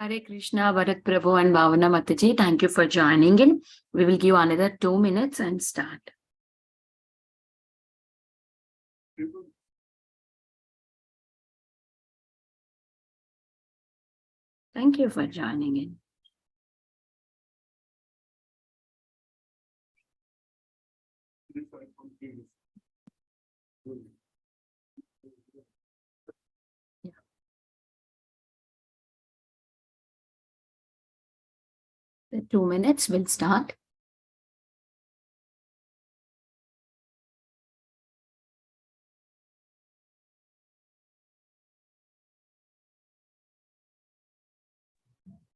Hare Krishna, Bharat Prabhu and Bhavana Mataji, thank you for joining in. We will give another 2 minutes and start. Thank you for joining in. The 2 minutes will start.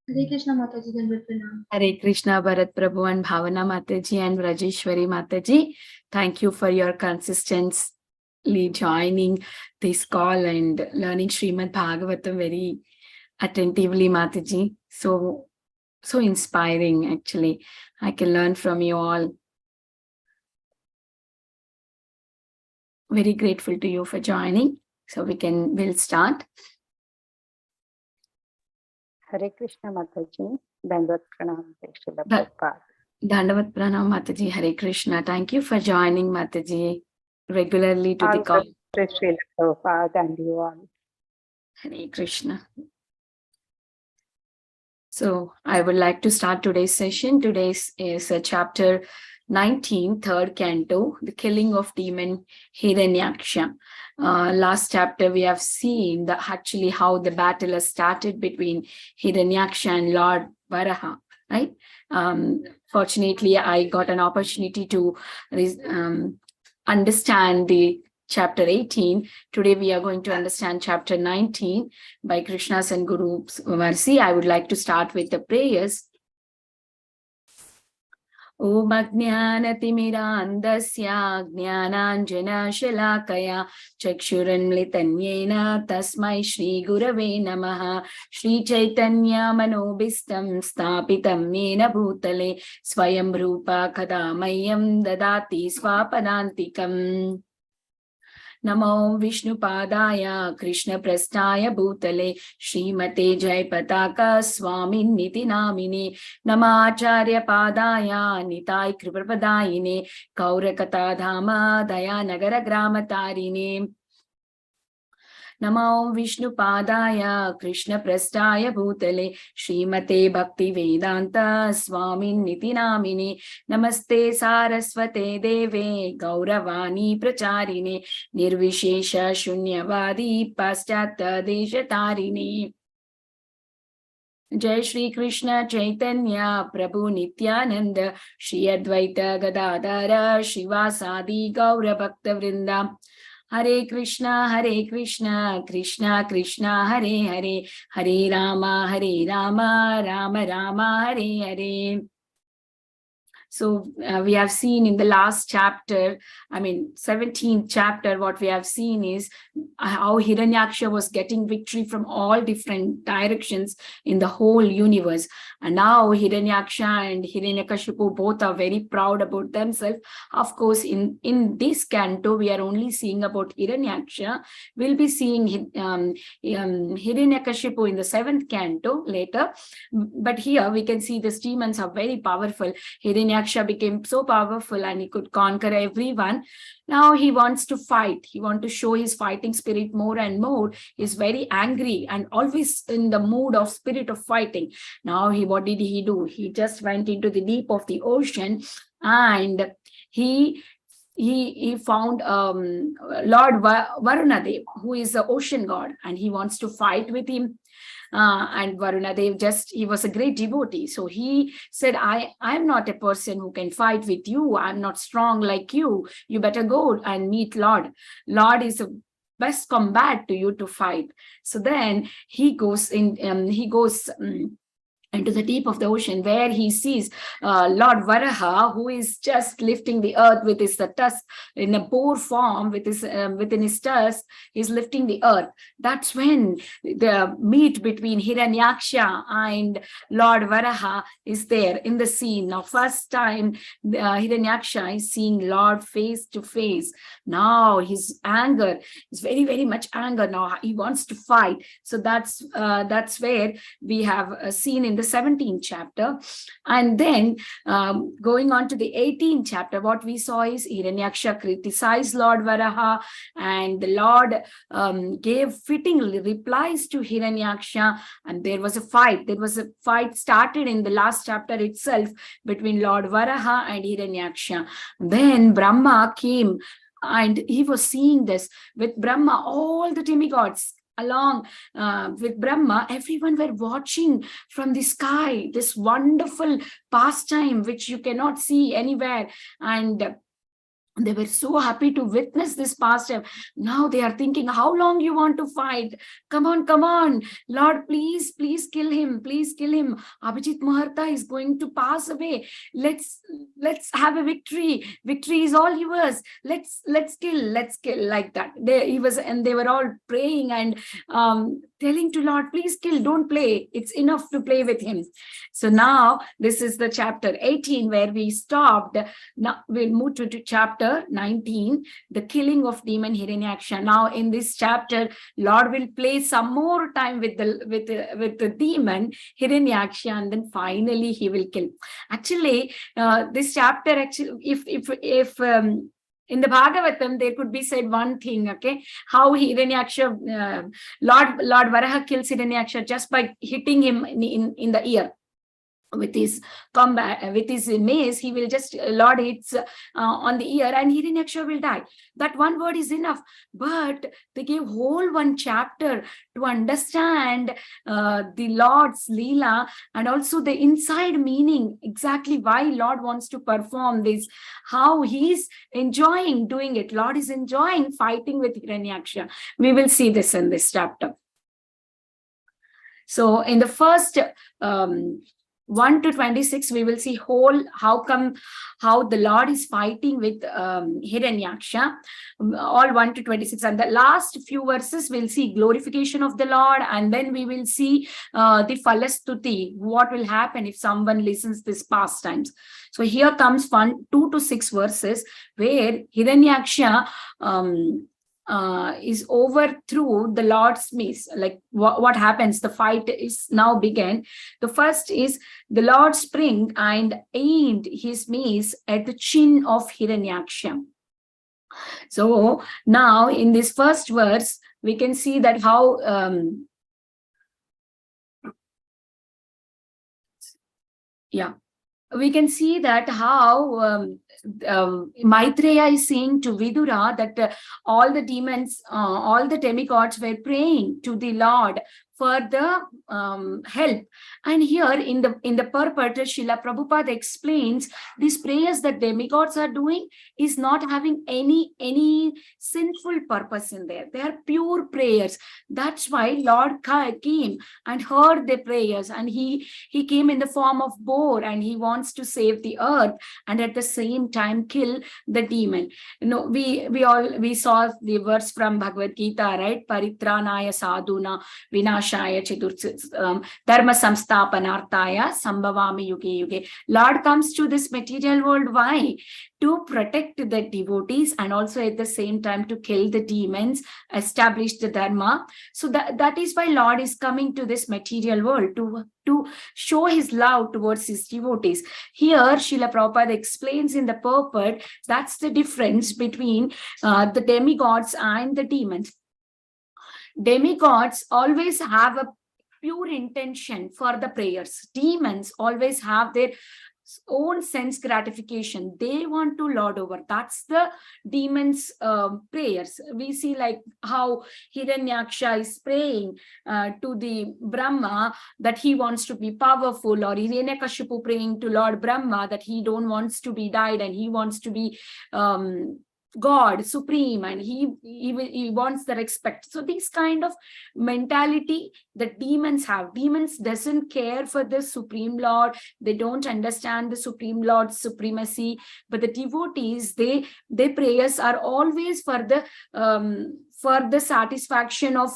Hare Krishna Mataji, Dandavat Pranam. Hare Krishna, Bharat Prabhu and Bhavana Mataji and Rajeshwari Mataji. Thank you for your consistently joining this call and learning Srimad Bhagavatam very attentively, Mataji. So inspiring, actually. I can learn from you all. Very grateful to you for joining. So we'll start. Hare Krishna Mataji, Dandavat Pranam, Srila Prabhupada. Dandavat Pranam, Mataji, Hare Krishna. Thank you for joining, Mataji, regularly to the call. Srila Prabhupada and you all. Hare Krishna. So I would like to start today's session. Today's is chapter 19, third canto, the killing of demon Hiranyaksha. Last chapter we have seen actually how the battle has started between Hiranyaksha and Lord Varaha, right? Fortunately, I got an opportunity to understand the chapter 18. Today we are going to understand chapter 19 by Krishna's and Guru's mercy. I would like to start with the prayers. Om Ajnanatimidandasya Jnananjana Shalakaya Chakshuranmlitanyena Tasmai Shri Gurave Namaha Shri Chaitanya Manobistam Stapitam Yena Bhutale Swayam Rupa Kadamayam Dadati Swapadantikam Namo Vishnu Padaya Krishna Prastaya Bhutale Srimate Jai Pataka Swamin Niti Namine Namacharya Padaya Nitai Kripapadayine Kaurakata Dhama Daya Nagara Gramatarine Namo Vishnu Padaya Krishna Prastaya Bhutale Srimate Bhakti Vedanta Swamin Niti Namine Namaste Saraswate Deve Gauravani Pracharine Nirvishesha Shunyavadi Paschata Deshatarine Jai Shri Krishna Chaitanya Prabhu Nityananda Shri Advaita Gadadara Shivasadi Gaura Bhakta Vrinda Hare Krishna, Krishna Krishna, Hare Hare, Hare Rama, Rama Rama, Hare Hare. So we have seen in the last chapter, 17th chapter, what we have seen is how Hiranyaksha was getting victory from all different directions in the whole universe. And now Hiranyaksha and Hiranyakashipu both are very proud about themselves. Of course, in this canto, we are only seeing about Hiranyaksha. We'll be seeing Hiranyakashipu in the 7th canto later. But here we can see these demons are very powerful. Hiranyaksha became so powerful and he could conquer everyone. Now he wants to fight. He wants to show his fighting spirit more and more. He's very angry and always in the mood of spirit of fighting. Now what did he do? He just went into the deep of the ocean and he found Lord Varunadev, who is the ocean god, and he wants to fight with him. And Varunadev he was a great devotee. So he said, I'm not a person who can fight with you. I'm not strong like you. You better go and meet Lord. Lord is the best combat to you to fight. So then he goes and to the deep of the ocean, where he sees Lord Varaha, who is just lifting the earth with his tusk in a boar form, with his within his tusk, he's lifting the earth. That's when the meet between Hiranyaksha and Lord Varaha is there in the scene. Now, first time Hiranyaksha is seeing Lord face to face. Now his anger is very, very much anger. Now he wants to fight. So that's where we have seen in the 17th chapter. And then going on to the 18th chapter, what we saw is Hiranyaksha criticized Lord Varaha, and the Lord gave fitting replies to Hiranyaksha, and there was a fight. There was a fight started in the last chapter itself between Lord Varaha and Hiranyaksha. Then Brahma came, and he was seeing this. With Brahma, all the demigods along with Brahma, everyone were watching from the sky this wonderful pastime which you cannot see anywhere, and they were so happy to witness this pastime. Now they are thinking, how long you want to fight? Come on, Lord, please kill him, please kill him. Abhijit Muharta is going to pass away. Let's have a victory. Victory is all yours. Let's kill like that. They were all praying and telling to Lord, please kill, don't play. It's enough to play with him. So now this is the chapter 18 where we stopped. Now we'll move to chapter 19, the killing of demon Hiranyaksha. Now in this chapter, Lord will play some more time with the demon Hiranyaksha, and then finally he will kill. Actually, this chapter, actually, if in the Bhagavatam, there could be said one thing, okay, how Hiranyaksha, Lord Varaha kills Hiranyaksha just by hitting him in the ear. With his combat, with his mace, he will just, Lord hits on the ear and Hiranyaksha will die. That one word is enough. But they gave whole one chapter to understand the Lord's Leela, and also the inside meaning, exactly why Lord wants to perform this, how he's enjoying doing it. Lord is enjoying fighting with Hiranyaksha. We will see this in this chapter. So in the first 1 to 26, we will see how the Lord is fighting with Hiranyaksha, all 1 to 26. And the last few verses, we'll see glorification of the Lord, and then we will see the Falastuti, what will happen if someone listens this pastimes. So here comes 2 to 6 verses where Hiranyaksha is overthrew the Lord's mace. Like what happens? The fight is now began. The first is the Lord sprang and aimed his mace at the chin of Hiranyaksha. So now in this first verse, we can see that how we can see that how Maitreya is saying to Vidura that all the demons, all the demigods were praying to the Lord for the help. And here in the purport, Srila Prabhupada explains these prayers that demigods are doing is not having any sinful purpose in there. They are pure prayers. That's why Lord came and heard their prayers, and he came in the form of boar, and he wants to save the earth and at the same time kill the demon. You know, we saw the verse from Bhagavad Gita, right? Paritranaya sadhuna vinashaya dharma samsthapanarthaya sambhavami yuge yuge. Lord comes to this material world. Why? To protect the devotees and also at the same time to kill the demons, establish the dharma. So that is why Lord is coming to this material world to show his love towards his devotees. Here, Srila Prabhupada explains in the purport, that's the difference between the demigods and the demons. Demigods always have a pure intention for the prayers. Demons always have their own sense gratification. They want to lord over. That's the demons' prayers. We see like how Hiranyaksha is praying to the Brahma that he wants to be powerful, or Hiranyakashipu praying to Lord Brahma that he don't wants to be died and he wants to be God, supreme, and he wants the respect. So this kind of mentality that demons have. Demons doesn't care for the Supreme Lord. They don't understand the Supreme Lord's supremacy. But the devotees, their prayers are always for the satisfaction of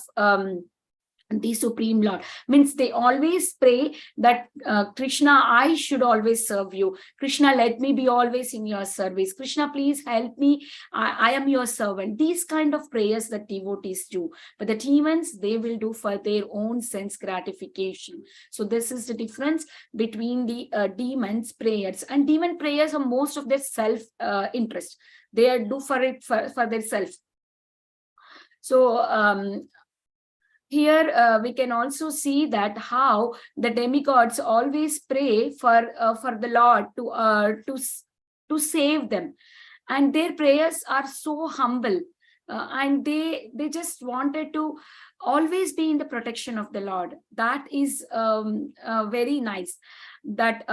the Supreme Lord. Means they always pray that Krishna, I should always serve you. Krishna, let me be always in your service. Krishna, please help me. I am your servant. These kind of prayers that devotees do. But the demons, they will do for their own sense gratification. So this is the difference between the demons' prayers. And demon prayers are most of their self-interest. They do for it for their self. So here we can also see that how the demigods always pray for the Lord to save them, and their prayers are so humble, and they just wanted to always be in the protection of the Lord. That is very nice. That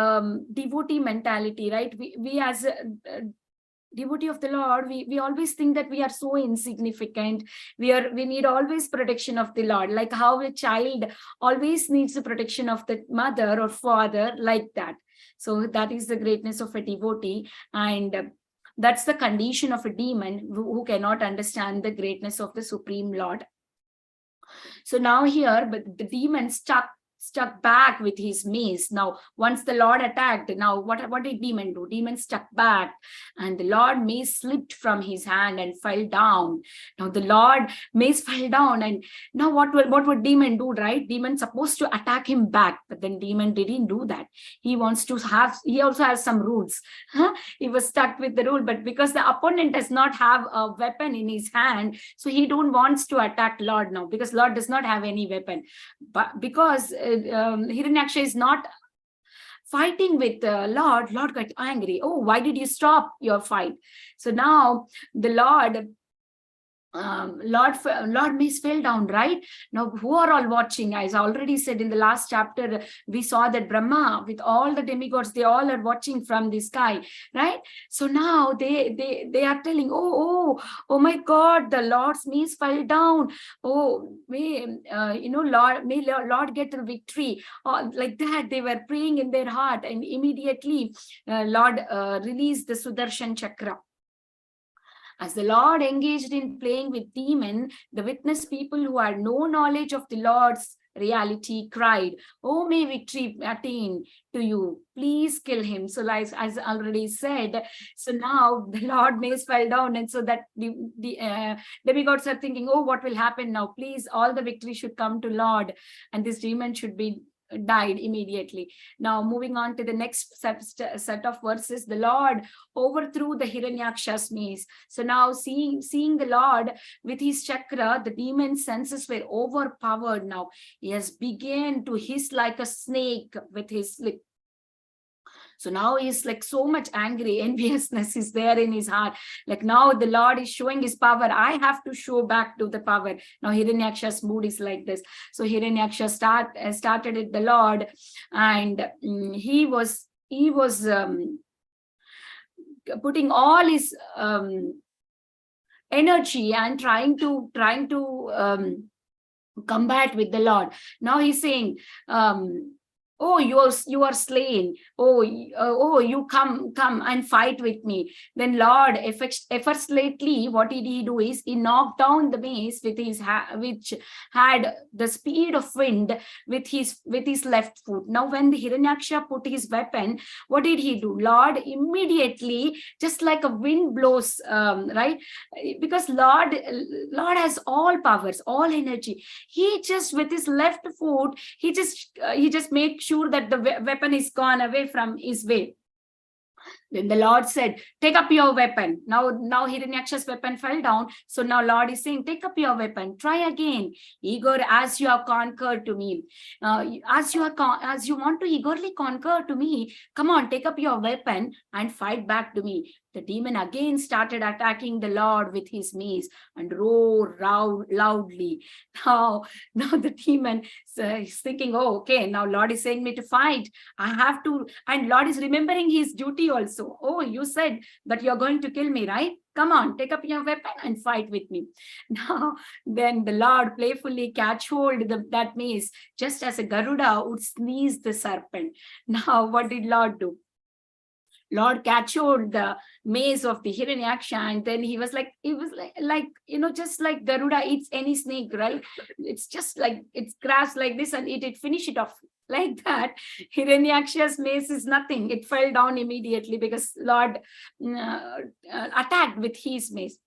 devotee mentality, right? We as a devotee of the Lord, we always think that we are so insignificant. We need always protection of the Lord, like how a child always needs the protection of the mother or father, like that. So that is the greatness of a devotee, and that's the condition of a demon who cannot understand the greatness of the Supreme Lord. So now here, but the demon stuck back with his mace. Now, once the Lord attacked, now what did demon do? Demon stuck back, and the Lord mace slipped from his hand and fell down. Now the Lord mace fell down, and now what would demon do, right? Demon supposed to attack him back, but then demon didn't do that. He also has some rules. He was stuck with the rule, but because the opponent does not have a weapon in his hand, so he don't wants to attack Lord now, because Lord does not have any weapon. But because Hiranyaksha is not fighting with Lord got angry. Oh, why did you stop your fight? So now the Lord mace fell down, right? Now who are all watching? As I already said in the last chapter, we saw that Brahma with all the demigods, they all are watching from the sky, right? So now they are telling, oh my God, the Lord's mace fell down. Oh, may Lord get the victory. Like that, they were praying in their heart, and immediately Lord released the Sudarshan Chakra. As the Lord engaged in playing with demon, the witness people who had no knowledge of the Lord's reality cried, oh, may victory attain to you. Please kill him. So like, as already said, so now the Lord mace fell down, and so that the demigods are thinking, oh, what will happen now? Please, all the victory should come to Lord, and this demon should be died immediately. Now moving on to the next set of verses, the Lord overthrew the Hiranyaksha's mace. So now seeing the Lord with his chakra, the demon's senses were overpowered. Now he has begun to hiss like a snake with his lip. So now he's like so much angry, enviousness is there in his heart. Like now the Lord is showing his power. I have to show back to the power. Now Hiranyaksha's mood is like this. So Hiranyaksha started at the Lord, and he was putting all his energy and trying to combat with the Lord. Now he's saying, oh, you are slain. Oh, you come and fight with me. Then Lord, effortlessly, what did he do is he knocked down the mace with his which had the speed of wind with his left foot. Now when the Hiranyaksha put his weapon, what did he do? Lord immediately, just like a wind blows, right? Because Lord has all powers, all energy. He just with his left foot, he just makes sure that the weapon is gone away from his way. Then the Lord said, take up your weapon. Now Hiranyaksha's weapon fell down. So now Lord is saying, take up your weapon. Try again. Eager as you have conquered to me. As you want to eagerly conquer to me, come on, take up your weapon and fight back to me. The demon again started attacking the Lord with his mace and roared loudly. Now the demon is thinking, oh, okay, now Lord is saying me to fight. I have to, and Lord is remembering his duty also. so. Oh, you said that you're going to kill me, right? Come on, take up your weapon and fight with me. Now, then the Lord playfully catch hold that mace, just as a Garuda would sneeze the serpent. Now, what did Lord do? Lord captured the mace of the Hiranyaksha, and then he was like, just like Garuda eats any snake, right? It's just like, it's grass like this and it finish it off like that. Hiranyaksha's mace is nothing. It fell down immediately because Lord attacked with his mace.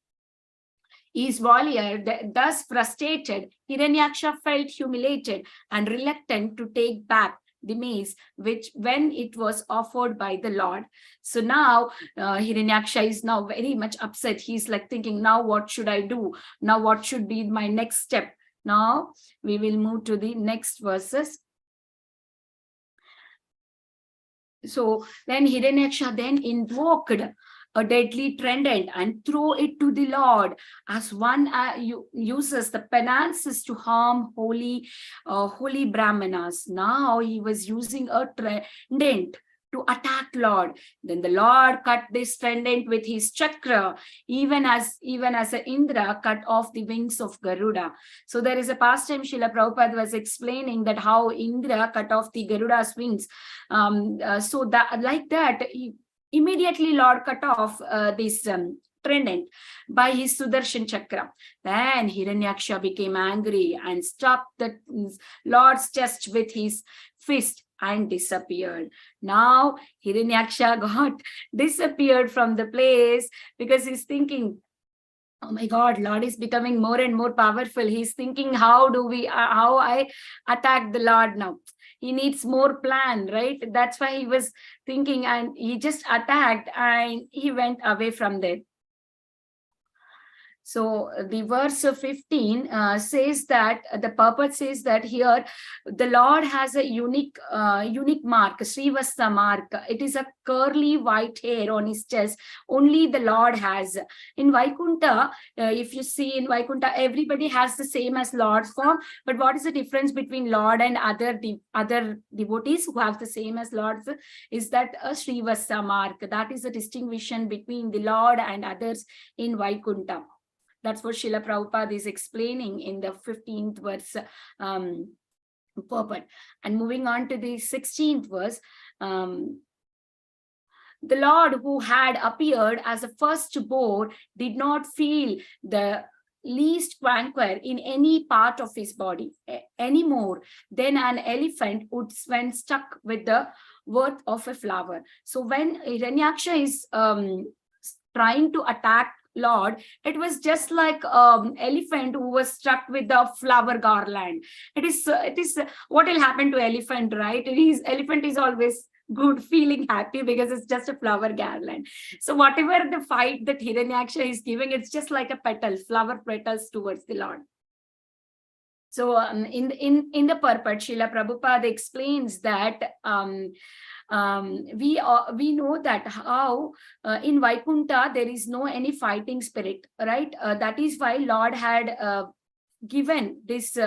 His warrior, thus frustrated, Hiranyaksha felt humiliated and reluctant to take back the mace, which when it was offered by the Lord. So now Hiranyaksha is now very much upset. He's like thinking, now what should I do? Now what should be my next step? Now we will move to the next verses. So then Hiranyaksha then invoked a deadly trident and throw it to the Lord, as one uses the penances to harm holy Brahmanas. Now he was using a trident to attack Lord. Then the Lord cut this trident with his chakra, even as Indra cut off the wings of Garuda. So there is a pastime Srila Prabhupada was explaining that how Indra cut off the Garuda's wings. So that like that, immediately Lord cut off this trident by his Sudarshan chakra. Then Hiranyaksha became angry and struck the Lord's chest with his fist and disappeared. Now Hiranyaksha got disappeared from the place because he's thinking, oh my God, Lord is becoming more and more powerful. He's thinking, how I attack the Lord now? He needs more plan, right? That's why he was thinking, and he just attacked and he went away from there. So the verse 15 says that the purport says that here the Lord has a unique mark, Srivasta mark. It is a curly white hair on his chest. Only the Lord has. In Vaikuntha, if you see in Vaikuntha, everybody has the same as Lord's form. But what is the difference between Lord and other devotees who have the same as Lord's? Is that a Srivasta mark? That is the distinction between the Lord and others in Vaikuntha. That's what Srila Prabhupada is explaining in the 15th verse purport. And moving on to the 16th verse, the Lord who had appeared as a firstborn did not feel the least rancor in any part of his body any more than an elephant would when stuck with the worth of a flower. So when Hiranyaksha is trying to attack Lord, it was just like elephant who was struck with the flower garland. It is what will happen to elephant, right? Elephant is always good, feeling happy because it's just a flower garland. So whatever the fight that Hiranyaksha is giving, it's just like a petal, flower petals towards the Lord. So in the purport, Srila Prabhupada explains that we know that how in Vaikuntha there is no any fighting spirit, right? That is why Lord had given this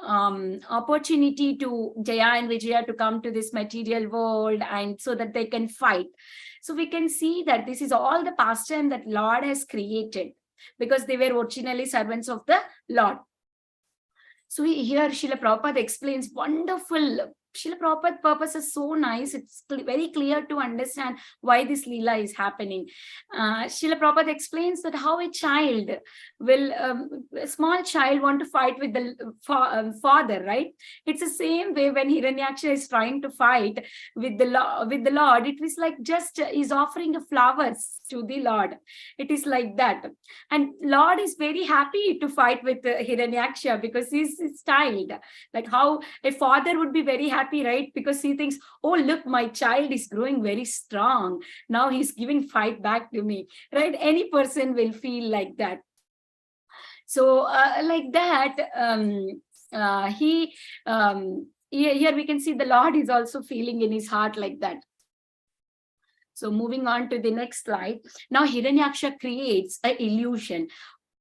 opportunity to Jaya and Vijaya to come to this material world, and so that they can fight. So we can see that this is all the pastime that Lord has created because they were originally servants of the Lord. So here Srila Prabhupada explains wonderful. Srila Prabhupada's purpose is so nice. It's very clear to understand why this Leela is happening. Srila Prabhupada explains that how a child will, a small child want to fight with the father, right? It's the same way when Hiranyaksha is trying to fight with the Lord. It was like just is offering flowers to the Lord. It is like that. And Lord is very happy to fight with Hiranyaksha because he's his child. Like how a father would be very happy, right? Because he thinks, oh, look, my child is growing very strong. Now he's giving fight back to me, right? Any person will feel like that. So like that, here we can see the Lord is also feeling in his heart like that. So moving on to the next slide. Now Hiranyaksha creates an illusion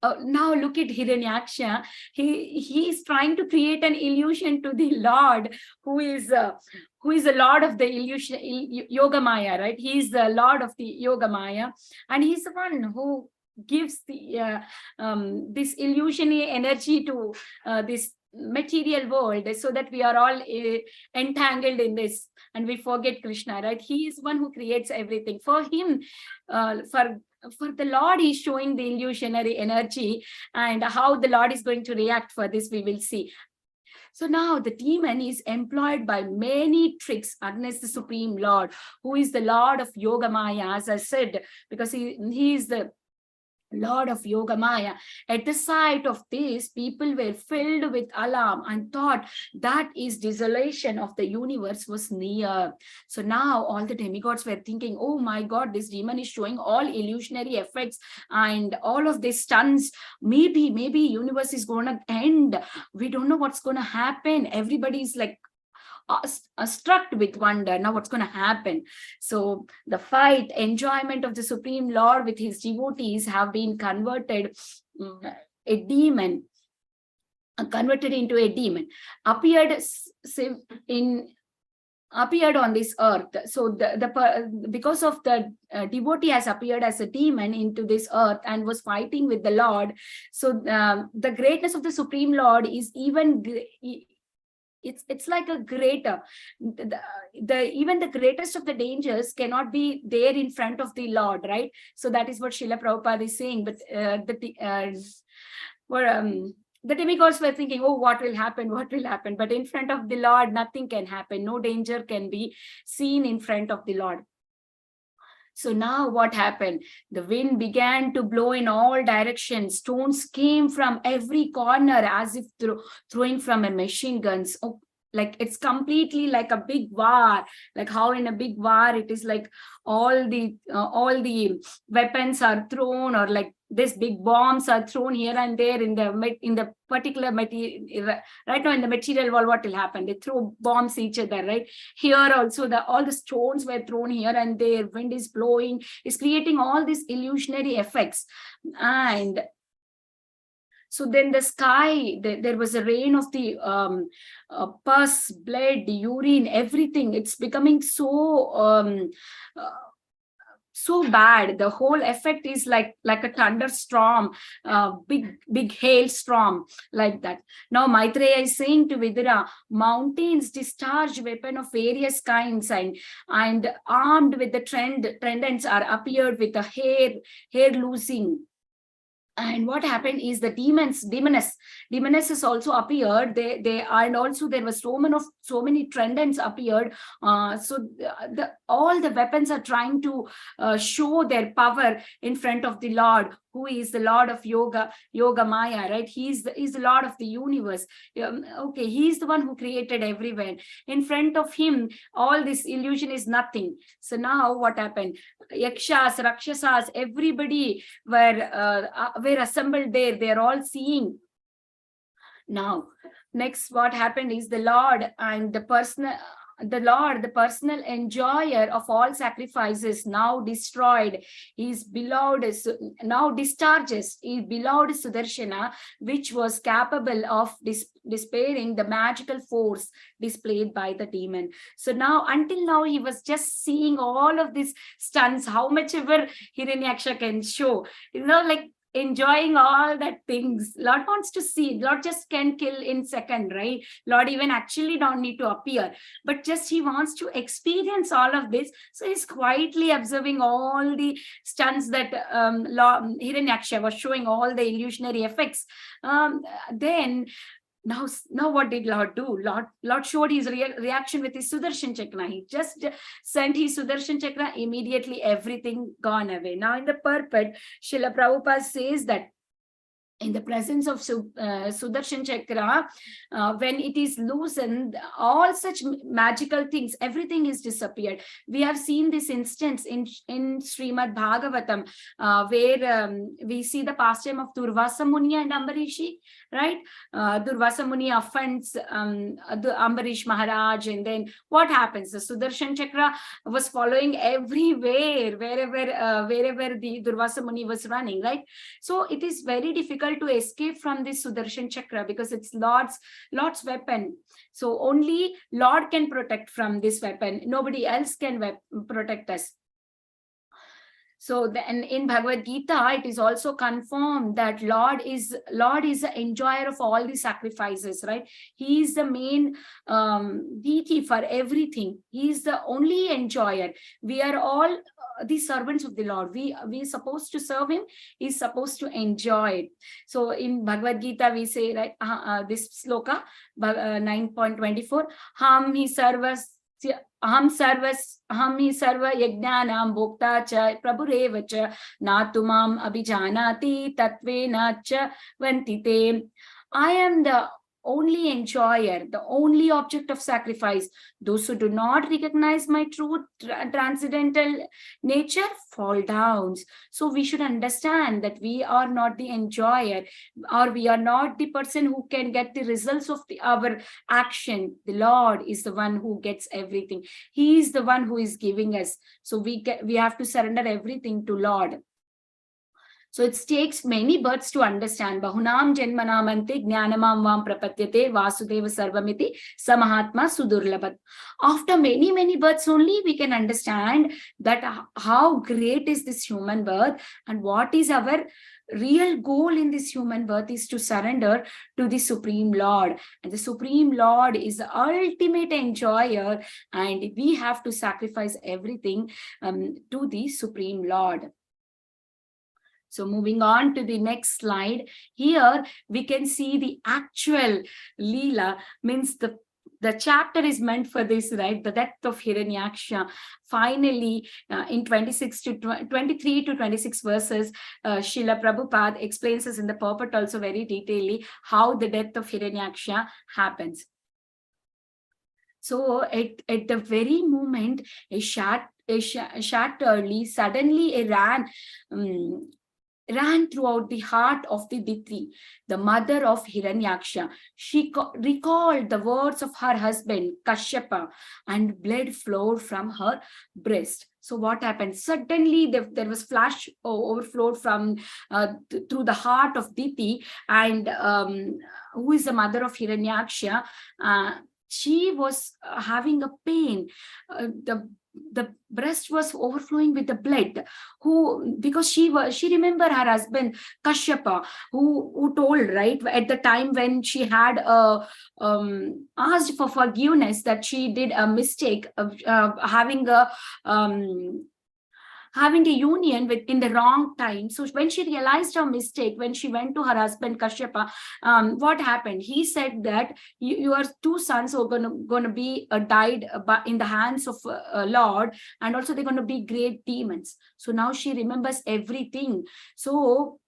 now look at Hiranyaksha. He is trying to create an illusion to the Lord, who is the Lord of the illusion, Yoga Maya, right? He is the Lord of the Yoga Maya, and he's the one who gives the this illusionary energy to this material world, so that we are all entangled in this and we forget Krishna, right? He is one who creates everything. For him, for the Lord, he's showing the illusionary energy, and how the Lord is going to react for this, we will see. So now the demon is employed by many tricks against the Supreme Lord, who is the Lord of Yoga Maya, as I said, because he is the Lord of Yoga Maya. At the sight of this, people were filled with alarm and thought that is desolation of the universe was near. So now all the demigods were thinking, oh my God, this demon is showing all illusionary effects and all of this stuns. Maybe universe is going to end. We don't know what's going to happen. Everybody's like struck with wonder. Now what's going to happen? So the fight, enjoyment of the Supreme Lord with his devotees have been converted converted into a demon, appeared on this earth. So because of the devotee has appeared as a demon into this earth and was fighting with the Lord. So the greatness of the Supreme Lord is even it's like a greater, even the greatest of the dangers cannot be there in front of the Lord, right? So that is what Srila Prabhupada is saying. But the demigods were thinking, oh, what will happen? But in front of the Lord, nothing can happen. No danger can be seen in front of the Lord. So now what happened? The wind began to blow in all directions. Stones came from every corner as if throwing from a machine guns. Oh, like it's completely like a big war, like how in a big war it is like all the weapons are thrown, or like these big bombs are thrown here and there in the particular material. Right now in the material world, what will happen? They throw bombs each other, right? Here also all the stones were thrown here and there. Wind is blowing, is creating all these illusionary effects. And so then the sky, there was a rain of the pus, blood, urine, everything. It's becoming so bad. The whole effect is like a thunderstorm, big hailstorm, like that. Now Maitreya is saying to Vidura, mountains discharge weapon of various kinds, and armed with the tridents are appeared with a hair losing. And what happened is the demonesses also appeared. They and also there was so many tridents appeared. So all the weapons are trying to show their power in front of the Lord, who is the Lord of Yoga Maya, right? He's the Lord of the universe. Okay, he's the one who created everywhere. In front of him, all this illusion is nothing. So now what happened? Yakshas, Rakshasas, everybody were assembled there. They're all seeing. Now, next what happened is the Lord and the personal enjoyer of all sacrifices, now destroyed his beloved, now discharges his beloved Sudarshana, which was capable of displaying the magical force displayed by the demon. So now, until now, he was just seeing all of these stunts, how much ever Hiranyaksha can show, like enjoying all that things. Lord wants to see. Lord just can kill in second, right? Lord even actually don't need to appear, but just he wants to experience all of this. So he's quietly observing all the stunts that Hiranyaksha was showing, all the illusionary effects. Then now what did Lord do? Lord showed his reaction with his Sudarshan Chakra. He just sent his Sudarshan Chakra, immediately everything gone away. Now in the purport, Srila Prabhupada says that in the presence of Sudarshan Chakra, when it is loosened, all such magical things, everything is disappeared. We have seen this instance in Srimad Bhagavatam, where we see the pastime of Durvasa Muni and Ambarishi, right? Durvasa Muni offends the Ambarish Maharaj, and then what happens? The Sudarshan Chakra was following everywhere, wherever the Durvasa Muni was running, right? So it is very difficult to escape from this Sudarshan Chakra because it's Lord's weapon. So only Lord can protect from this weapon. Nobody else can protect us. So then in Bhagavad Gita, it is also confirmed that Lord is the enjoyer of all the sacrifices, right? He is the main deity for everything. He is the only enjoyer. We are all the servants of the Lord. We are supposed to serve him. He's supposed to enjoy it. So in Bhagavad Gita, we say, right, this sloka, 9.24, Ham hi sarvas Aham hi sarva yajnanam bhokta cha prabhureva cha natumam abhijanati tatvena cha vantite. I am the only enjoyer, the only object of sacrifice. Those who do not recognize my true transcendental nature fall down. So we should understand that we are not the enjoyer, or we are not the person who can get the results of our action. The Lord is the one who gets everything. He is the one who is giving us. So we have to surrender everything to Lord. So it takes many births to understand. Bahunam janmanamante jnanamam vam prapatyate vasudeva sarvamiti samahatma sudurlabhat. After many births only, we can understand that how great is this human birth, and what is our real goal in this human birth is to surrender to the Supreme Lord. And the Supreme Lord is the ultimate enjoyer, and we have to sacrifice everything to the Supreme Lord. So moving on to the next slide, here we can see the actual Leela, means the chapter is meant for this, right? The death of Hiranyaksha. Finally, in 23 to 26 verses, Srila Prabhupada explains us in the purport also very detailedly how the death of Hiranyaksha happens. So at the very moment, a shatterly suddenly ran throughout the heart of the Ditri, the mother of Hiranyaksha. She recalled the words of her husband, Kashyapa, and blood flowed from her breast. So what happened? Suddenly there was flash overflowed from through the heart of Diti, and who is the mother of Hiranyaksha. She was having a pain. The breast was overflowing with the blood, because she remembered her husband Kashyapa, who told, right, at the time when she had asked for forgiveness, that she did a mistake of having a union in the wrong time. So when she realized her mistake, when she went to her husband Kashyapa, what happened? He said that your two sons are going to be died in the hands of Lord, and also they're going to be great demons. So now she remembers everything. So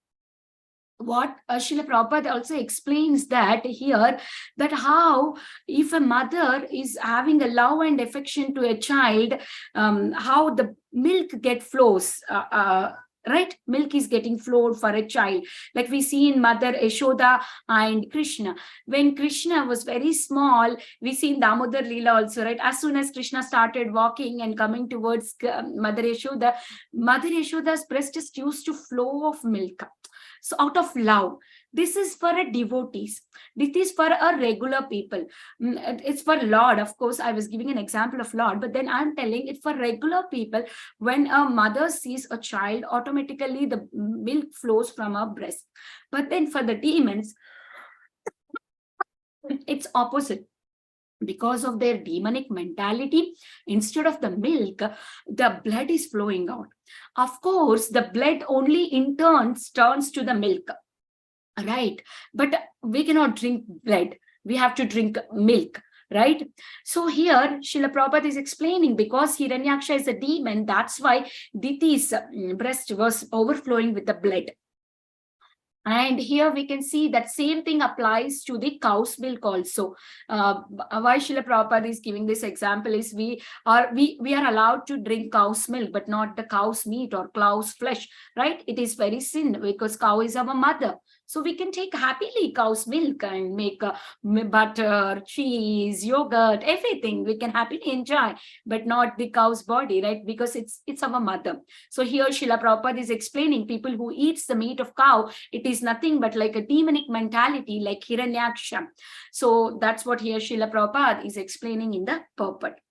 what Srila Prabhupada also explains that here, that how if a mother is having a love and affection to a child, how the milk flows, right? Milk is getting flowed for a child. Like we see in Mother Yashoda and Krishna. When Krishna was very small, we see in Damodar Leela also, right? As soon as Krishna started walking and coming towards Mother Yashoda, Mother Yashoda's breast just used to flow of milk. So out of love. This is for a devotees. This is for a regular people. It's for Lord. Of course, I was giving an example of Lord, but then I'm telling it for regular people. When a mother sees a child, automatically the milk flows from her breast. But then for the demons, it's opposite. Because of their demonic mentality, instead of the milk, the blood is flowing out. Of course, the blood only in turns to the milk, right? But we cannot drink blood. We have to drink milk, right? So here, Srila Prabhupada is explaining, because Hiranyaksha is a demon, that's why Diti's breast was overflowing with the blood. And here we can see that same thing applies to the cow's milk also. Why Srila Prabhupada is giving this example is we are allowed to drink cow's milk, but not the cow's meat or cow's flesh, right? It is very sin because cow is our mother. So we can take happily cow's milk and make butter, cheese, yogurt, everything we can happily enjoy, but not the cow's body, right? Because it's our mother. So here Srila Prabhupada is explaining people who eats the meat of cow, it is nothing but like a demonic mentality, like Hiranyaksha. So that's what here Srila Prabhupada is explaining in the purport.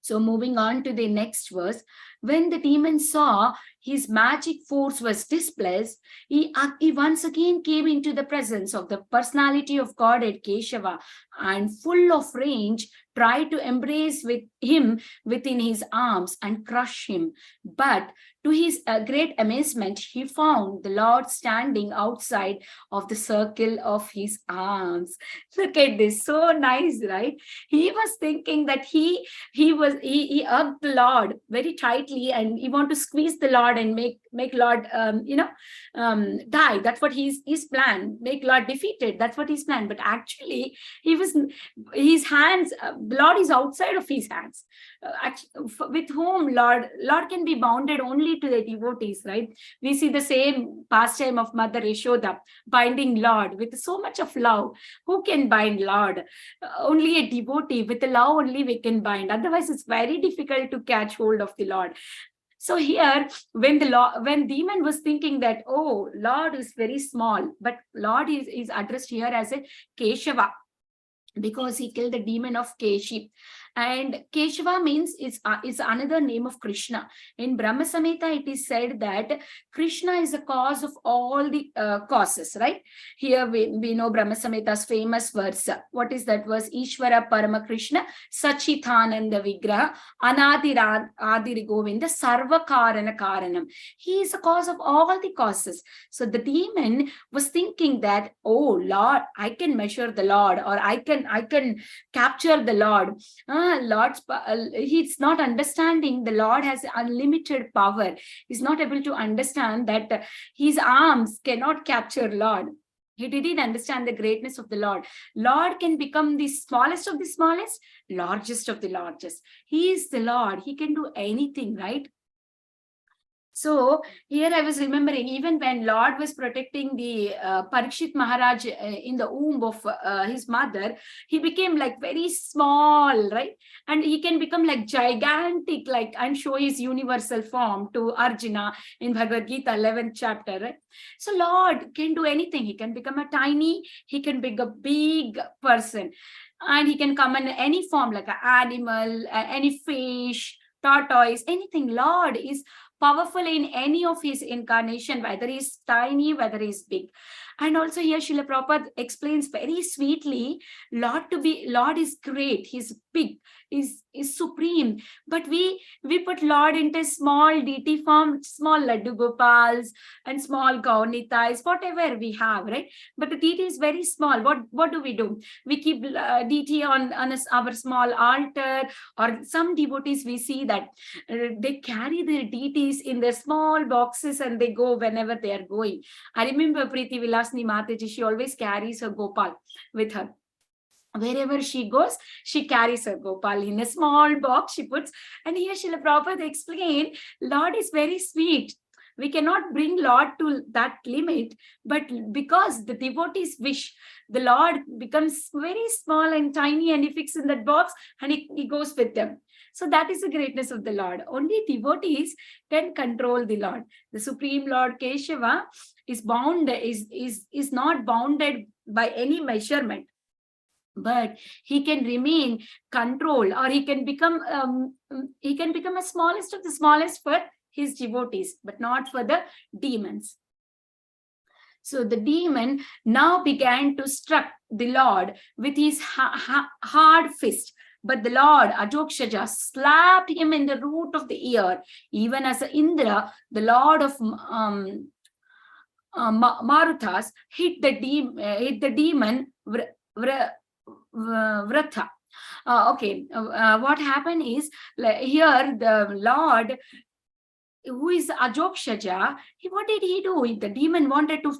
So moving on to the next verse, when the demon saw his magic force was displaced, he once again came into the presence of the personality of Godhead Keshava and full of rage tried to embrace with him within his arms and crush him. But to his great amazement, he found the Lord standing outside of the circle of his arms. Look at this, so nice, right? He was thinking that he hugged the Lord very tightly, and he want to squeeze the Lord and make Lord die. That's what his plan. Make Lord defeated. That's what his plan. But actually, his hands. Lord is outside of his hands. With whom Lord can be bounded only to the devotees, right? We see the same pastime of Mother Yashoda binding Lord with so much of love. Who can bind Lord? Only a devotee. With the love only we can bind. Otherwise, it's very difficult to catch hold of the Lord. So here, when demon was thinking that, oh, Lord is very small, but Lord is addressed here as a Keshava, because he killed the demon of Keshi. And Keshava means is another name of Krishna. In Brahma Samhita, it is said that Krishna is the cause of all the causes, right? Here we know Brahma Samhita's famous verse. What is that verse? Ishvara Parama Krishna Sachithananda Vigraha Anadi Govinda Sarva Karana Karanam. He is the cause of all the causes. So the demon was thinking that, oh Lord, I can measure the Lord, or I can capture the Lord. He's not understanding the Lord has unlimited power. He's not able to understand that his arms cannot capture Lord. He didn't understand the greatness of the Lord. Lord can become the smallest of the smallest, largest of the largest. He is the Lord. He can do anything, right? So here I was remembering, even when Lord was protecting the Parikshit Maharaj in the womb of his mother, he became like very small, right? And he can become like gigantic, like, and show his universal form to Arjuna in Bhagavad Gita 11th chapter, right? So Lord can do anything. He can become a tiny, he can be a big person, and he can come in any form, like an animal, any fish, tortoise, anything. Lord is powerful in any of his incarnation, whether he's tiny, whether he's big. And also here Srila Prabhupada explains very sweetly, Lord is great, he's big, is supreme. But we put Lord into small deity form, small Laddu Gopals and small Gaunitais, whatever we have, right? But the deity is very small. What do? We keep deity on our small altar, or some devotees we see that they carry their deities in their small boxes and they go whenever they are going. I remember Preeti Vilasni Mataji, she always carries her Gopal with her. Wherever she goes, she carries her Gopal in a small box she puts. And here Srila Prabhupada explained, Lord is very sweet. We cannot bring Lord to that limit, but because the devotees wish, the Lord becomes very small and tiny, and he fixes in that box and he goes with them. So that is the greatness of the Lord. Only devotees can control the Lord. The Supreme Lord Keshava is not bounded by any measurement, but he can remain controlled, or he can become a smallest of the smallest for his devotees, but not for the demons. So the demon now began to struck the Lord with his hard fist. But the Lord, Ajokshaja, slapped him in the root of the ear, even as Indra, the Lord of Maruthas, hit the demon Vratha. What happened is, here the Lord who is Ajokshaja, what did he do? The demon wanted to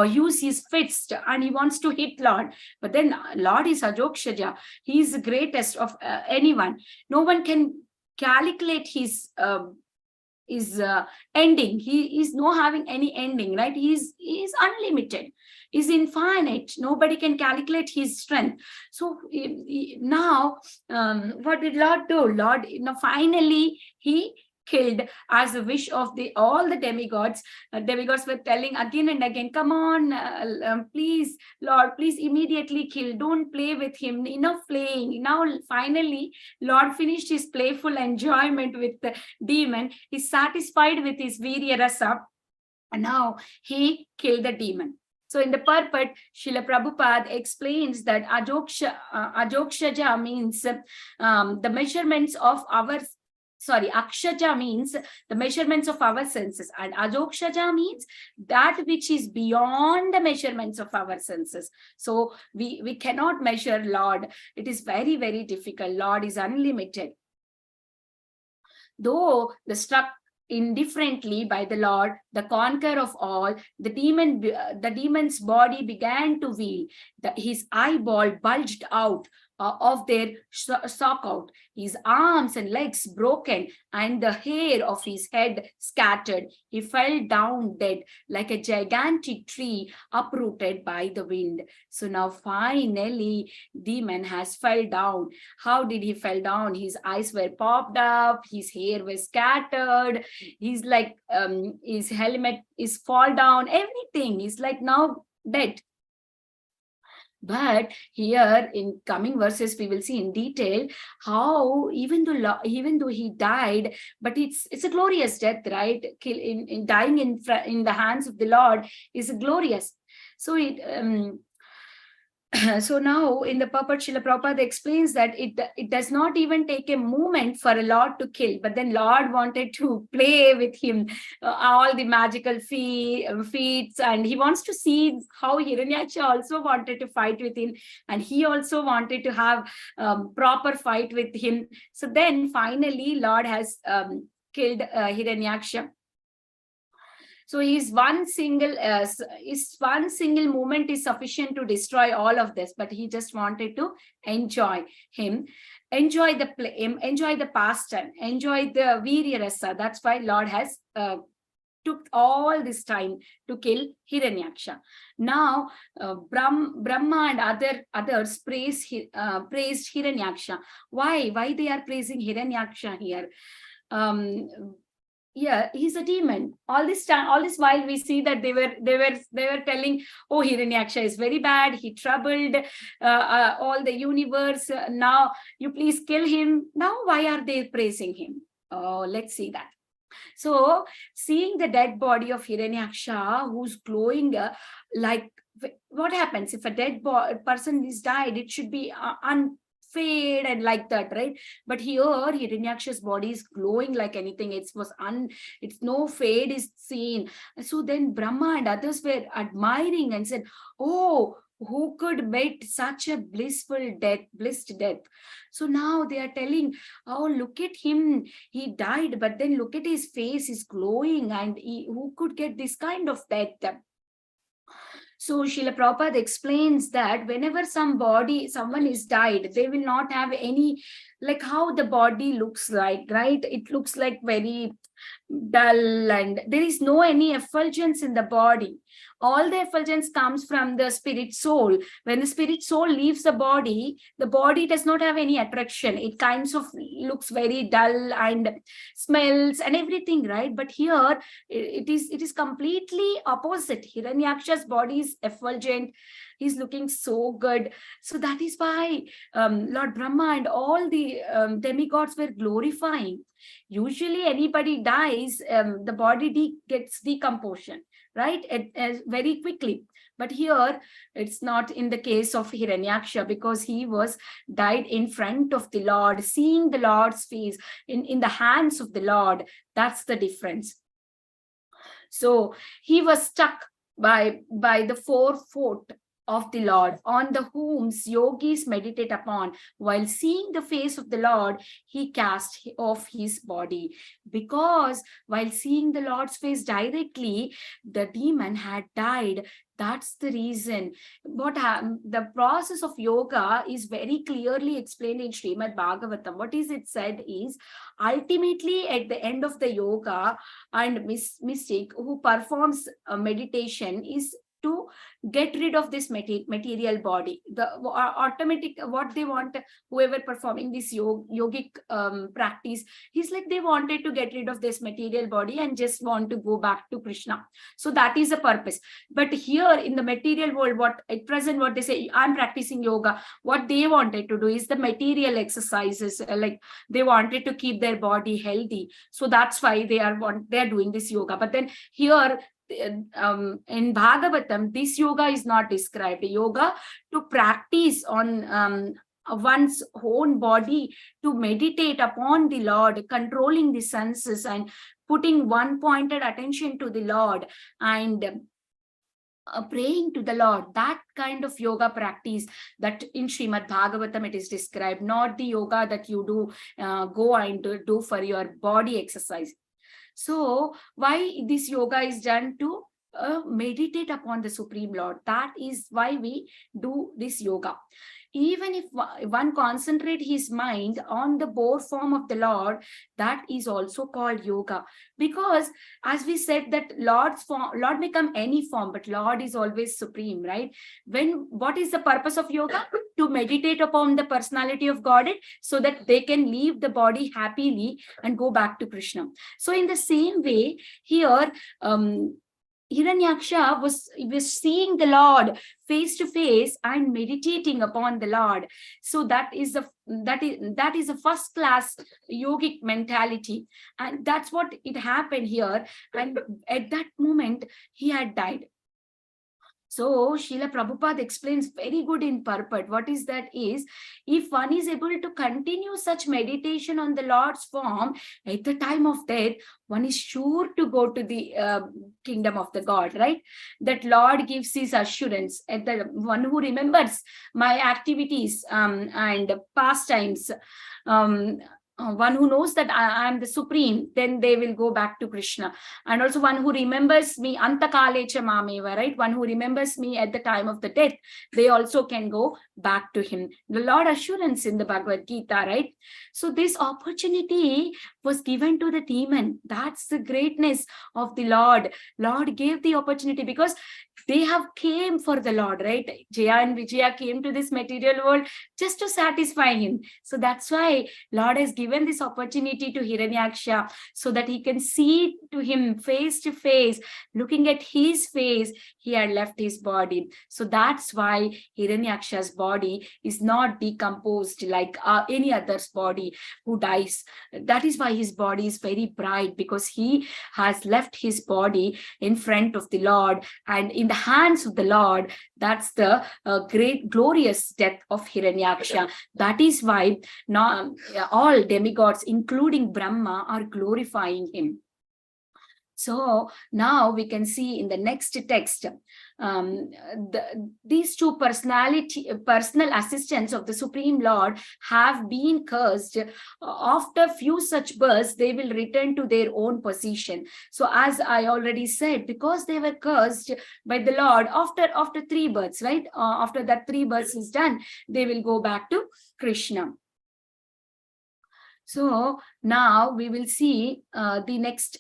use his fist and he wants to hit Lord. But then Lord is Ajokshaja. He is the greatest of anyone. No one can calculate his ending. He is not having any ending, right? He is unlimited, is infinite. Nobody can calculate his strength. So now what did Lord do? Lord, finally he killed as a wish of all the demigods. Demigods were telling again and again, come on, please, Lord, please immediately kill. Don't play with him. Enough playing. Now, finally, Lord finished his playful enjoyment with the demon. He's satisfied with his Virya Rasa. And now he killed the demon. So in the purport, Srila Prabhupada explains that Ajokshaja means the measurements of our Akshaja means the measurements of our senses, and Ajokshaja means that which is beyond the measurements of our senses. So we cannot measure Lord. It is very, very difficult. Lord is unlimited. Though the struck indifferently by the Lord, the conqueror of all, the demon's body began to wheel. His eyeball bulged out of their socket, his arms and legs broken, and the hair of his head scattered. He fell down dead like a gigantic tree uprooted by the wind. So now finally, demon has fell down. How did he fell down? His eyes were popped up, his hair was scattered, he's like his helmet is fall down, everything is like now dead. But here in coming verses, we will see in detail how even though he died, but it's a glorious death, right? In dying in the hands of the Lord is glorious. So so now in the purport, Srila Prabhupada explains that it does not even take a moment for a Lord to kill, but then Lord wanted to play with him, all the magical feats, and he wants to see how Hiranyaksha also wanted to fight with him, and he also wanted to have proper fight with him. So then finally Lord has killed Hiranyaksha. So his one single movement is sufficient to destroy all of this, but he just wanted to enjoy him, enjoy the play, enjoy the pastime, enjoy the Virya Rasa. That's why Lord has took all this time to kill Hiranyaksha. Now Brahma and others praised Hiranyaksha. Why they are praising Hiranyaksha here? Yeah, he's a demon. All this while we see that they were telling, oh, Hiranyaksha is very bad. He troubled all the universe. Now you please kill him. Now why are they praising him? Oh, let's see that. So seeing the dead body of Hiranyaksha, who's glowing like, what happens if a dead person is died? It should be fade and like that, right? But here Hiranyaksha's body is glowing like anything. It's no fade is seen. So then Brahma and others were admiring and said, oh, who could meet such a blissed death? So now they are telling, oh, look at him, he died, but then look at his face is glowing, and who could get this kind of death? So Srila Prabhupada explains that whenever someone is died, they will not have any, like how the body looks like, right? It looks like very dull, and there is no any effulgence in the body. All the effulgence comes from the spirit soul. When the spirit soul leaves the body does not have any attraction. It kinds of looks very dull and smells and everything, right? But here it is completely opposite. Hiranyaksha's body is effulgent. He's looking so good. So that is why Lord Brahma and all the demigods were glorifying. Usually anybody dies, the body gets decomposition, right? Very quickly. But here it's not in the case of Hiranyaksha, because he was died in front of the Lord, seeing the Lord's face in the hands of the Lord. That's the difference. So he was struck by the 4 foot of the Lord, on the whom yogis meditate upon. While seeing the face of the Lord, he cast off his body. Because while seeing the Lord's face directly, the demon had died. That's the reason. The process of yoga is very clearly explained in Srimad Bhagavatam. What is it said is, ultimately at the end of the yoga and mystic who performs a meditation is to get rid of this material body. The automatic, what they want, whoever performing this yogic practice, he's like they wanted to get rid of this material body and just want to go back to Krishna. So that is the purpose. But here in the material world, what at present what they say, I'm practicing yoga, what they wanted to do is the material exercises, like they wanted to keep their body healthy. So that's why they are doing this yoga. But then here in Bhagavatam, this yoga is not described. Yoga to practice on one's own body, to meditate upon the Lord, controlling the senses and putting one pointed attention to the Lord and praying to the Lord. That kind of yoga practice that in Srimad Bhagavatam it is described, not the yoga that you do go and do for your body exercise. So why this yoga is done? To meditate upon the Supreme Lord. That is why we do this yoga. Even if one concentrate his mind on the bore form of the Lord, that is also called yoga. Because as we said that Lord's form, Lord may come any form, but Lord is always supreme, right? What is the purpose of yoga? To meditate upon the personality of Godhead so that they can leave the body happily and go back to Krishna. So in the same way, here Hiranyaksha was seeing the Lord face to face and meditating upon the Lord. So that is a first class yogic mentality, and that's what it happened here. And at that moment, he had died. So Srila Prabhupada explains very good in purport. What is that is, if one is able to continue such meditation on the Lord's form at the time of death, one is sure to go to the kingdom of the God, right? That Lord gives his assurance. And the one who remembers my activities and pastimes, one who knows that I am the supreme, then they will go back to Krishna. And also one who remembers me, antakalecha mameva, right? One who remembers me at the time of the death, they also can go back to him. The Lord assurance in the Bhagavad Gita, right? So this opportunity was given to the demon. That's the greatness of the Lord. Lord gave the opportunity because they have came for the Lord, right? Jaya and Vijaya came to this material world just to satisfy him. So that's why Lord has given this opportunity to Hiranyaksha so that he can see to him face to face. Looking at his face, he had left his body. So that's why Hiranyaksha's body is not decomposed like any other's body who dies. That is why his body is very bright, because he has left his body in front of the Lord and in the hands of the Lord. That's the great glorious death of Hiranyaksha. That is why now all demigods, including Brahma, are glorifying him. So now we can see in the next text, these two personal assistants of the Supreme Lord have been cursed. After few such births, they will return to their own position. So as I already said, because they were cursed by the Lord after 3 births, right? After that 3 births is done, they will go back to Krishna. So now we will see the next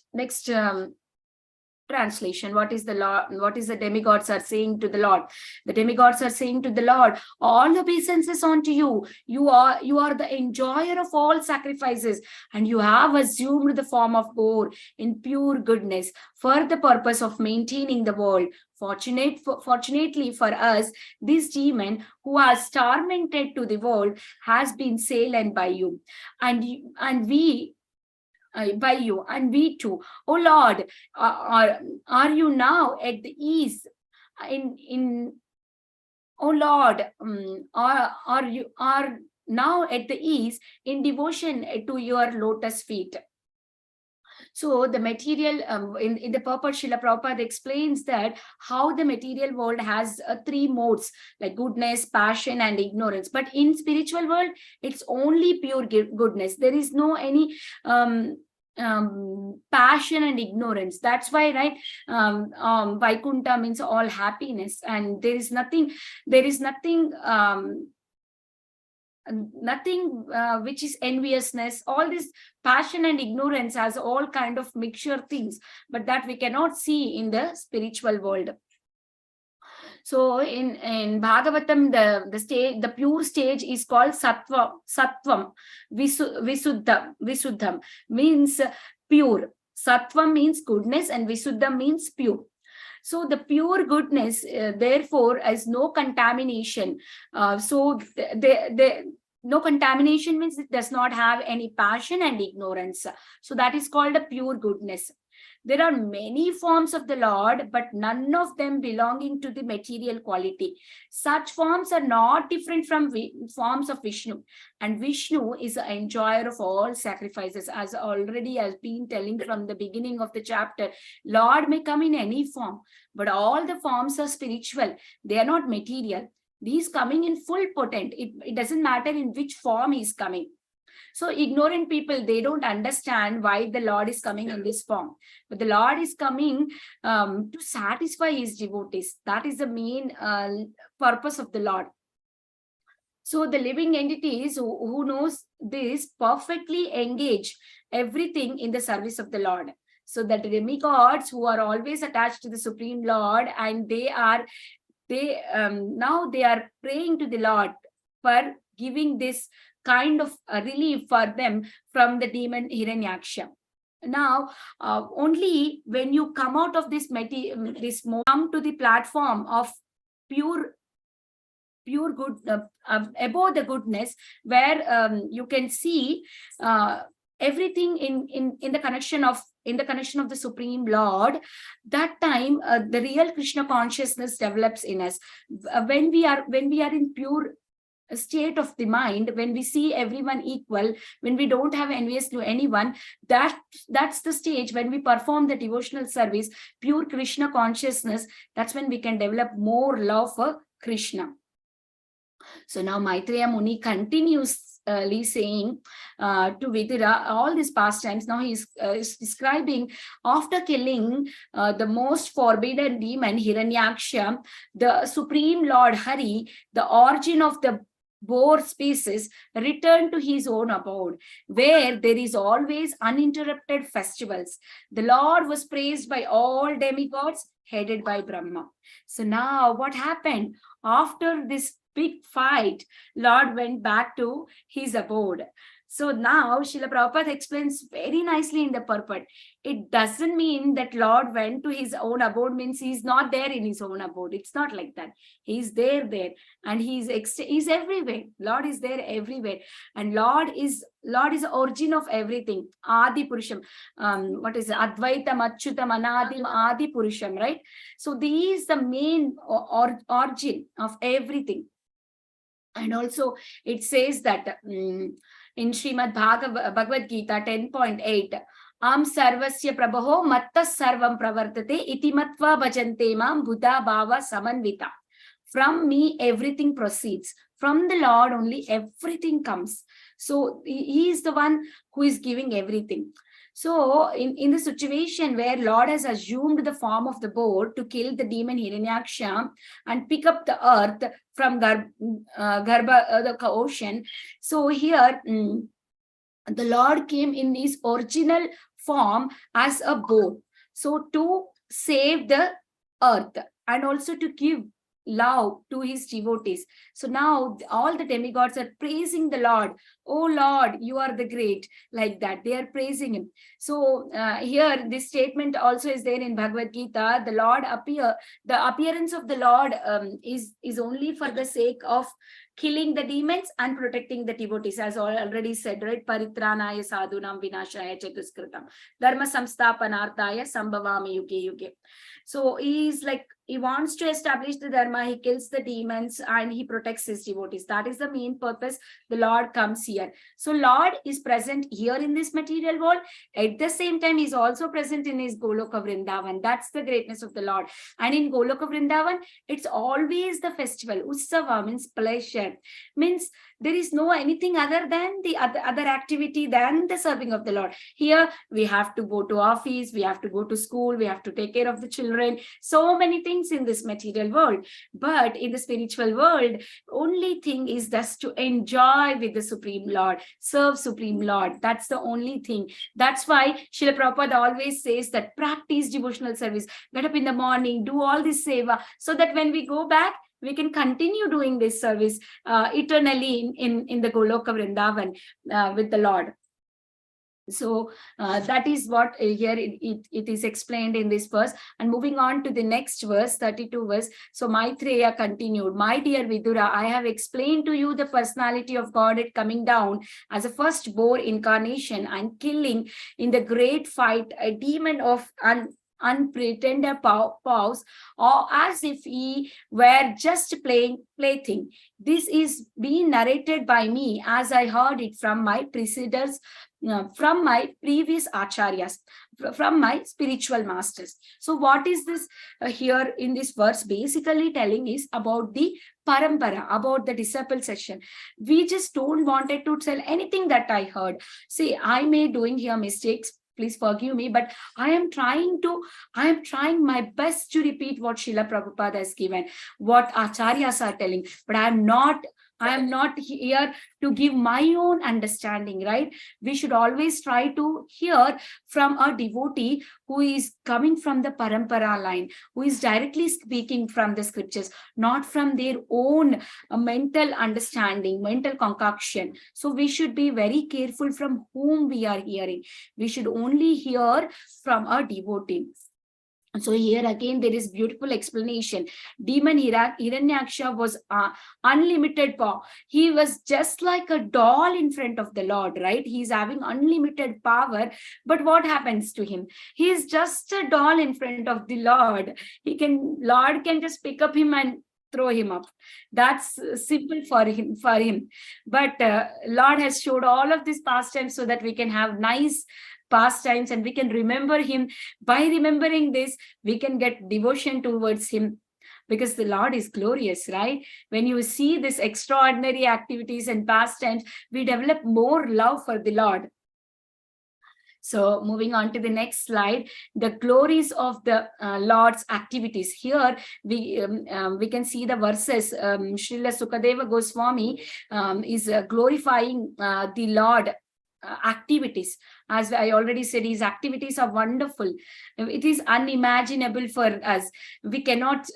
translation. What is the Lord? What is the demigods are saying to the Lord? The demigods are saying to the Lord, all obeisances unto you. You are the enjoyer of all sacrifices, and you have assumed the form of boar in pure goodness for the purpose of maintaining the world. Fortunately for us, this demon who has tormented to the world has been slain by you, and we too. O Lord, are you now at the ease O Lord, are now at the ease in devotion to your lotus feet? So the material, in the purport, Srila Prabhupada explains that how the material world has three modes, like goodness, passion, and ignorance. But in spiritual world, it's only pure goodness. There is no any passion and ignorance. That's why, right, Vaikuntha means all happiness, and there is nothing which is enviousness. All this passion and ignorance has all kind of mixture things, but that we cannot see in the spiritual world. So in Bhagavatam, the pure stage is called sattvam, visuddham means pure. Sattvam means goodness, and visuddham means pure. So the pure goodness, therefore, has no contamination. No contamination means it does not have any passion and ignorance. So that is called a pure goodness. There are many forms of the Lord, but none of them belonging to the material quality. Such forms are not different from forms of Vishnu. And Vishnu is the enjoyer of all sacrifices. As already has been telling from the beginning of the chapter, Lord may come in any form, but all the forms are spiritual. They are not material. He's coming in full potent. It doesn't matter in which form he's coming. So ignorant people, they don't understand why the Lord is coming in this form. But the Lord is coming to satisfy his devotees. That is the main purpose of the Lord. So the living entities who knows this perfectly engage everything in the service of the Lord. So that the demigods who are always attached to the Supreme Lord, and now they are praying to the Lord for giving this kind of relief for them from the demon Hiranyaksha. Now, only when you come out of this come to the platform of pure good, above the goodness, where you can see everything in the connection of the Supreme Lord. That time the real Krishna consciousness develops in us. When we are in pure state of the mind, when we see everyone equal, when we don't have envious to anyone, that's the stage when we perform the devotional service, pure Krishna consciousness. That's when we can develop more love for Krishna. So now Maitreya Muni continues saying to Vidura all these pastimes. Now he is describing, after killing the most forbidden demon Hiranyaksha, the Supreme Lord Hari, the origin of the boar species, returned to his own abode, where there is always uninterrupted festivals. The Lord was praised by all demigods, headed by Brahma. So now what happened? After this big fight, Lord went back to his abode. So now Srila Prabhupada explains very nicely in the purport. It doesn't mean that Lord went to his own abode means he's not there in his own abode. It's not like that. He's there, and he's everywhere. Lord is there everywhere, and Lord is the origin of everything. Adi Purusham. What is it? Advaitam, Achyutam, Anadim, Adi Purusham, right? So this is the main origin of everything. And also it says that in Srimad Bhagavad Gita 10.8, Am sarvasya prabho mattas sarvam pravartate iti matva bhajante mam buddha bhava samanvita. From me everything proceeds. From the Lord only everything comes. So he is the one who is giving everything. So in the situation where Lord has assumed the form of the boar to kill the demon Hiranyaksha and pick up the earth from the ocean, so here the Lord came in his original form as a boar. So to save the earth and also to give love to his devotees. So now all the demigods are praising the Lord. Oh Lord, you are the great, like that. They are praising him. So here this statement also is there in Bhagavad Gita. The appearance of the Lord is only for the sake of killing the demons and protecting the devotees, as already said, right? Paritranaya sadhunam vinashaya chatuskritam dharma samsthapanarthaya sambhavami yuge yuge. So he's like, he wants to establish the dharma, he kills the demons, and he protects his devotees. That is the main purpose. The Lord comes here. So Lord is present here in this material world. At the same time, he's also present in his Goloka Vrindavan. That's the greatness of the Lord. And in Goloka Vrindavan, it's always the festival. Utsava means pleasure. Means there is no anything other than the other activity than the serving of the Lord. Here, we have to go to office, we have to go to school, we have to take care of the children. So many things in this material world. But in the spiritual world, only thing is just to enjoy with the Supreme Lord, serve Supreme Lord. That's the only thing. That's why Srila Prabhupada always says that practice devotional service. Get up in the morning, do all this seva, so that when we go back, we can continue doing this service eternally in the Goloka Vrindavan with the Lord. So that is what here it is explained in this verse. And moving on to the next verse, 32 verse. So Maitreya continued, my dear Vidura, I have explained to you the personality of Godhead coming down as a first boar incarnation and killing in the great fight a demon of unpretended paws, or as if he were just plaything. This is being narrated by me as I heard it from my preceders, from my previous acharyas, from my spiritual masters. So what is this here in this verse basically telling is about the parampara, about the disciple session. We just don't wanted to tell anything that I heard. See, I may doing here mistakes, please forgive me, but I am trying my best to repeat what Srila Prabhupada has given, what acharyas are telling, but I am not here to give my own understanding, right? We should always try to hear from a devotee who is coming from the parampara line, who is directly speaking from the scriptures, not from their own mental understanding, mental concoction. So we should be very careful from whom we are hearing. We should only hear from a devotee. So here again, there is beautiful explanation. Demon Hiranyaksha was unlimited power. He was just like a doll in front of the Lord, right? He's having unlimited power. But what happens to him? He is just a doll in front of the Lord. Lord can just pick up him and throw him up. That's simple for him. But Lord has showed all of these pastimes so that we can have nice pastimes and we can remember him. By remembering this, we can get devotion towards him, because the Lord is glorious, right? When you see this extraordinary activities and pastimes, we develop more love for the Lord. So moving on to the next slide, the glories of the Lord's activities. Here we can see the verses. Srila Sukadeva Goswami is glorifying the Lord activities. As I already said, his activities are wonderful. It is unimaginable for us. We cannot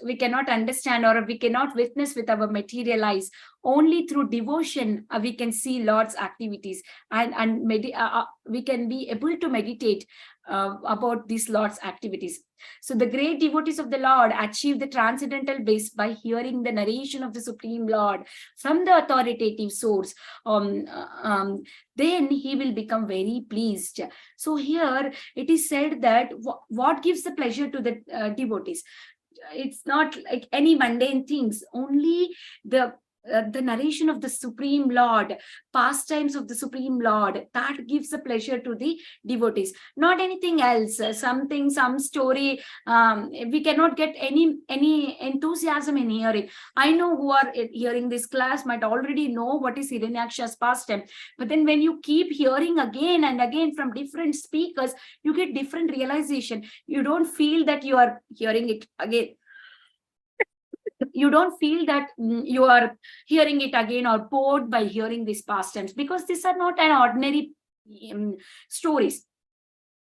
understand, or we cannot witness with our material eyes. Only through devotion we can see Lord's activities, and we can be able to meditate about these Lord's activities. So the great devotees of the Lord achieve the transcendental bliss by hearing the narration of the Supreme Lord from the authoritative source. Then he will become very pleased. So here it is said that what gives the pleasure to the devotees? It's not like any mundane things, only the narration of the Supreme Lord, pastimes of the Supreme Lord, that gives the pleasure to the devotees, not anything else. Some story, we cannot get any enthusiasm in hearing. I know who are hearing this class might already know what is Hiranyaksha's pastime, but then when you keep hearing again and again from different speakers, you get different realization. You don't feel that you are hearing it again. You don't feel that you are hearing it again or bored by hearing these pastimes, because these are not an ordinary stories.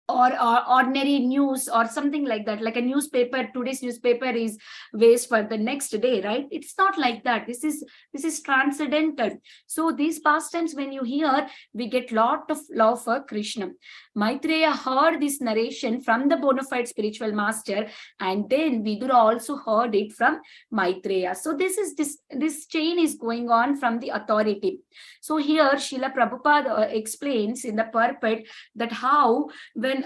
or ordinary news or something like that, like a newspaper. Today's newspaper is waste for the next day, right? It's not like that. This is transcendental. So these pastimes, when you hear, we get lot of love for Krishna. Maitreya heard this narration from the bona fide spiritual master, and then Vidura also heard it from Maitreya. So this chain is going on from the authority. So here Srila Prabhupada explains in the purport that how when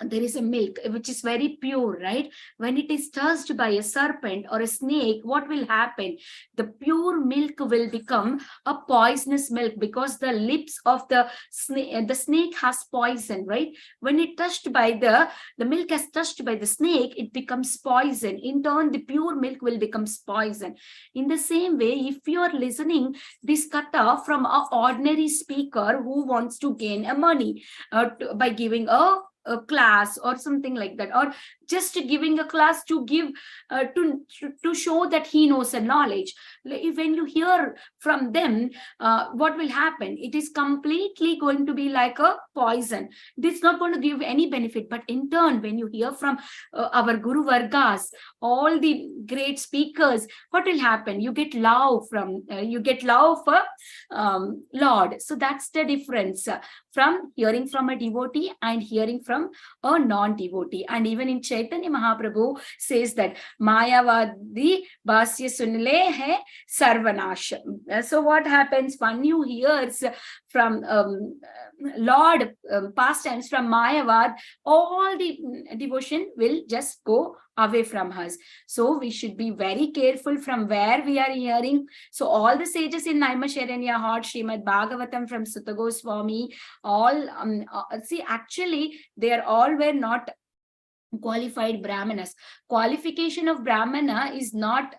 there is a milk which is very pure, right? When it is touched by a serpent or a snake, what will happen? The pure milk will become a poisonous milk, because the lips of the snake has poison, right? When it touched by the milk is touched by the snake, it becomes poison. In turn, the pure milk will become poison. In the same way, if you are listening this katha from an ordinary speaker who wants to gain a money by giving a class or something like that, or just giving a class to give to show that he knows a knowledge, when you hear from them, what will happen? It is completely going to be like a poison. This is not going to give any benefit. But in turn, when you hear from our Guru Vargas, all the great speakers, what will happen? You get love from for Lord. So that's the difference from hearing from a devotee and hearing from a non-devotee. And even in Chaitanya Mahaprabhu says that Mayavadi Bhasya Sunile hai Sarvanash. So what happens when you hears from Lord pastimes from Mayavad, all the devotion will just go away from us. So we should be very careful from where we are hearing. So all the sages in Naimisharanya heard Srimad Bhagavatam from Sutta Goswami. All see, actually they are all were not qualified Brahmanas. Qualification of Brahmana is not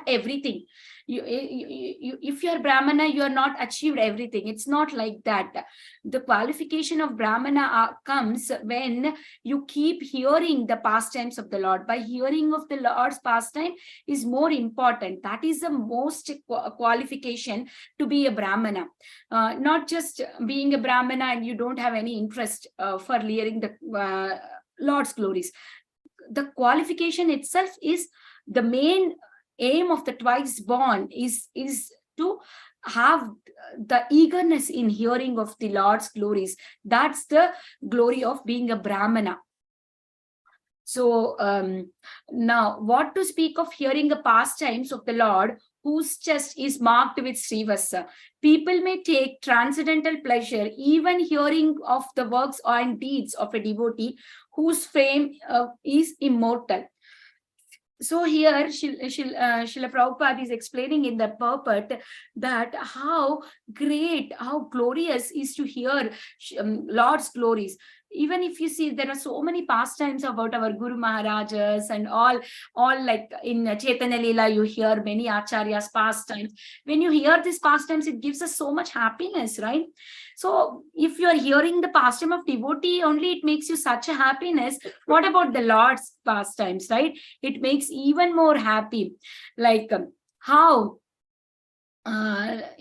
everything. If you're Brahmana, you are not achieved everything. It's not like that. The qualification of Brahmana comes when you keep hearing the pastimes of the Lord. By hearing of the Lord's pastime is more important. That is the most qualification to be a Brahmana. Not just being a Brahmana and you don't have any interest for hearing the Lord's glories. The qualification itself is the main aim of the twice born, is to have the eagerness in hearing of the Lord's glories. That's the glory of being a Brahmana. So now what to speak of hearing the pastimes of the Lord whose chest is marked with Srivasa. People may take transcendental pleasure even hearing of the works and deeds of a devotee whose fame is immortal. So here Srila Prabhupada is explaining in the purport that how great, how glorious is to hear Lord's glories. Even if you see, there are so many pastimes about our Guru Maharajas and all like in Chaitanya Leela, you hear many acharyas pastimes. When you hear these pastimes, it gives us so much happiness, right? So if you are hearing the pastime of devotee only, it makes you such a happiness. What about the Lord's pastimes, right? It makes even more happy. Like how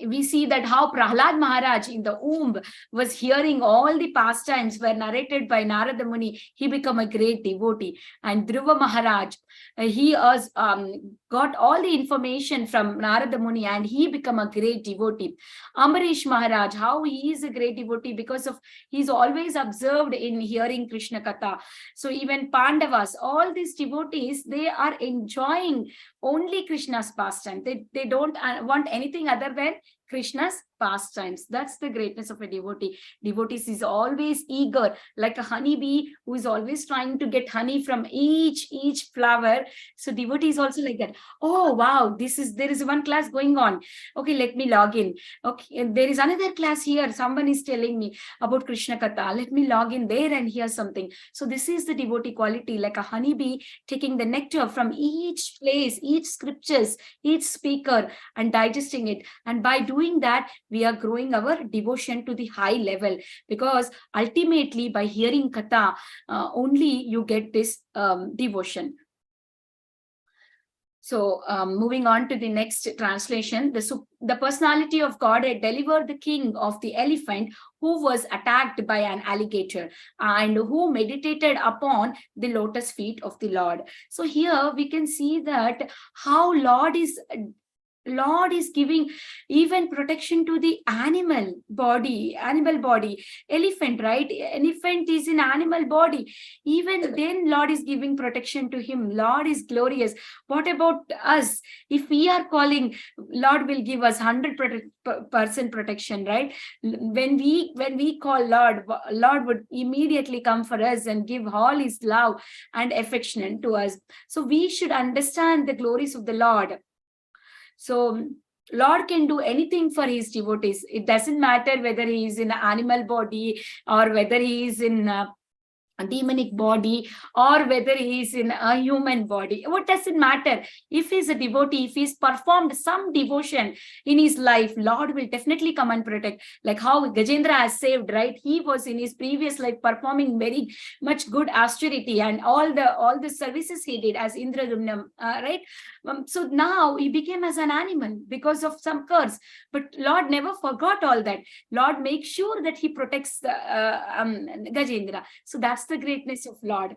we see that how Prahlad Maharaj in the womb was hearing all the pastimes were narrated by Narada Muni. He became a great devotee. And Dhruva Maharaj, he has got all the information from Narada Muni and he became a great devotee. Ambarish Maharaj, how he is a great devotee because of he's always observed in hearing Krishna Katha. So even Pandavas, all these devotees, they are enjoying only Krishna's pastime. They don't want anything other than Krishna's pastimes. That's the greatness of a devotee. Devotees is always eager, like a honeybee who is always trying to get honey from each flower. So devotee is also like that. Oh wow, there is one class going on. Okay, let me log in. Okay, there is another class here. Someone is telling me about Krishna Katha. Let me log in there and hear something. So this is the devotee quality, like a honeybee taking the nectar from each place, each scriptures, each speaker, and digesting it. And by doing that, we are growing our devotion to the high level, because ultimately by hearing Katha, only you get this devotion. So moving on to the next translation, the personality of God had delivered the king of the elephant who was attacked by an alligator and who meditated upon the lotus feet of the Lord. So here we can see that how Lord is giving even protection to the animal body, elephant, right? Elephant is an animal body. Even then, Lord is giving protection to him. Lord is glorious. What about us? If we are calling, Lord will give us 100% protection, right? When we call Lord, Lord would immediately come for us and give all his love and affection to us. So we should understand the glories of the Lord. So Lord can do anything for his devotees. It doesn't matter whether he is in an animal body or whether he is in a demonic body or whether he is in a human body. What does it matter? If he's a devotee, if he's performed some devotion in his life, Lord will definitely come and protect. Like how Gajendra has saved, right? He was in his previous life performing very much good austerity and all the services he did as Indradumna, right? So now he became as an animal because of some curse. But Lord never forgot all that. Lord makes sure that he protects Gajendra. So that's the greatness of Lord.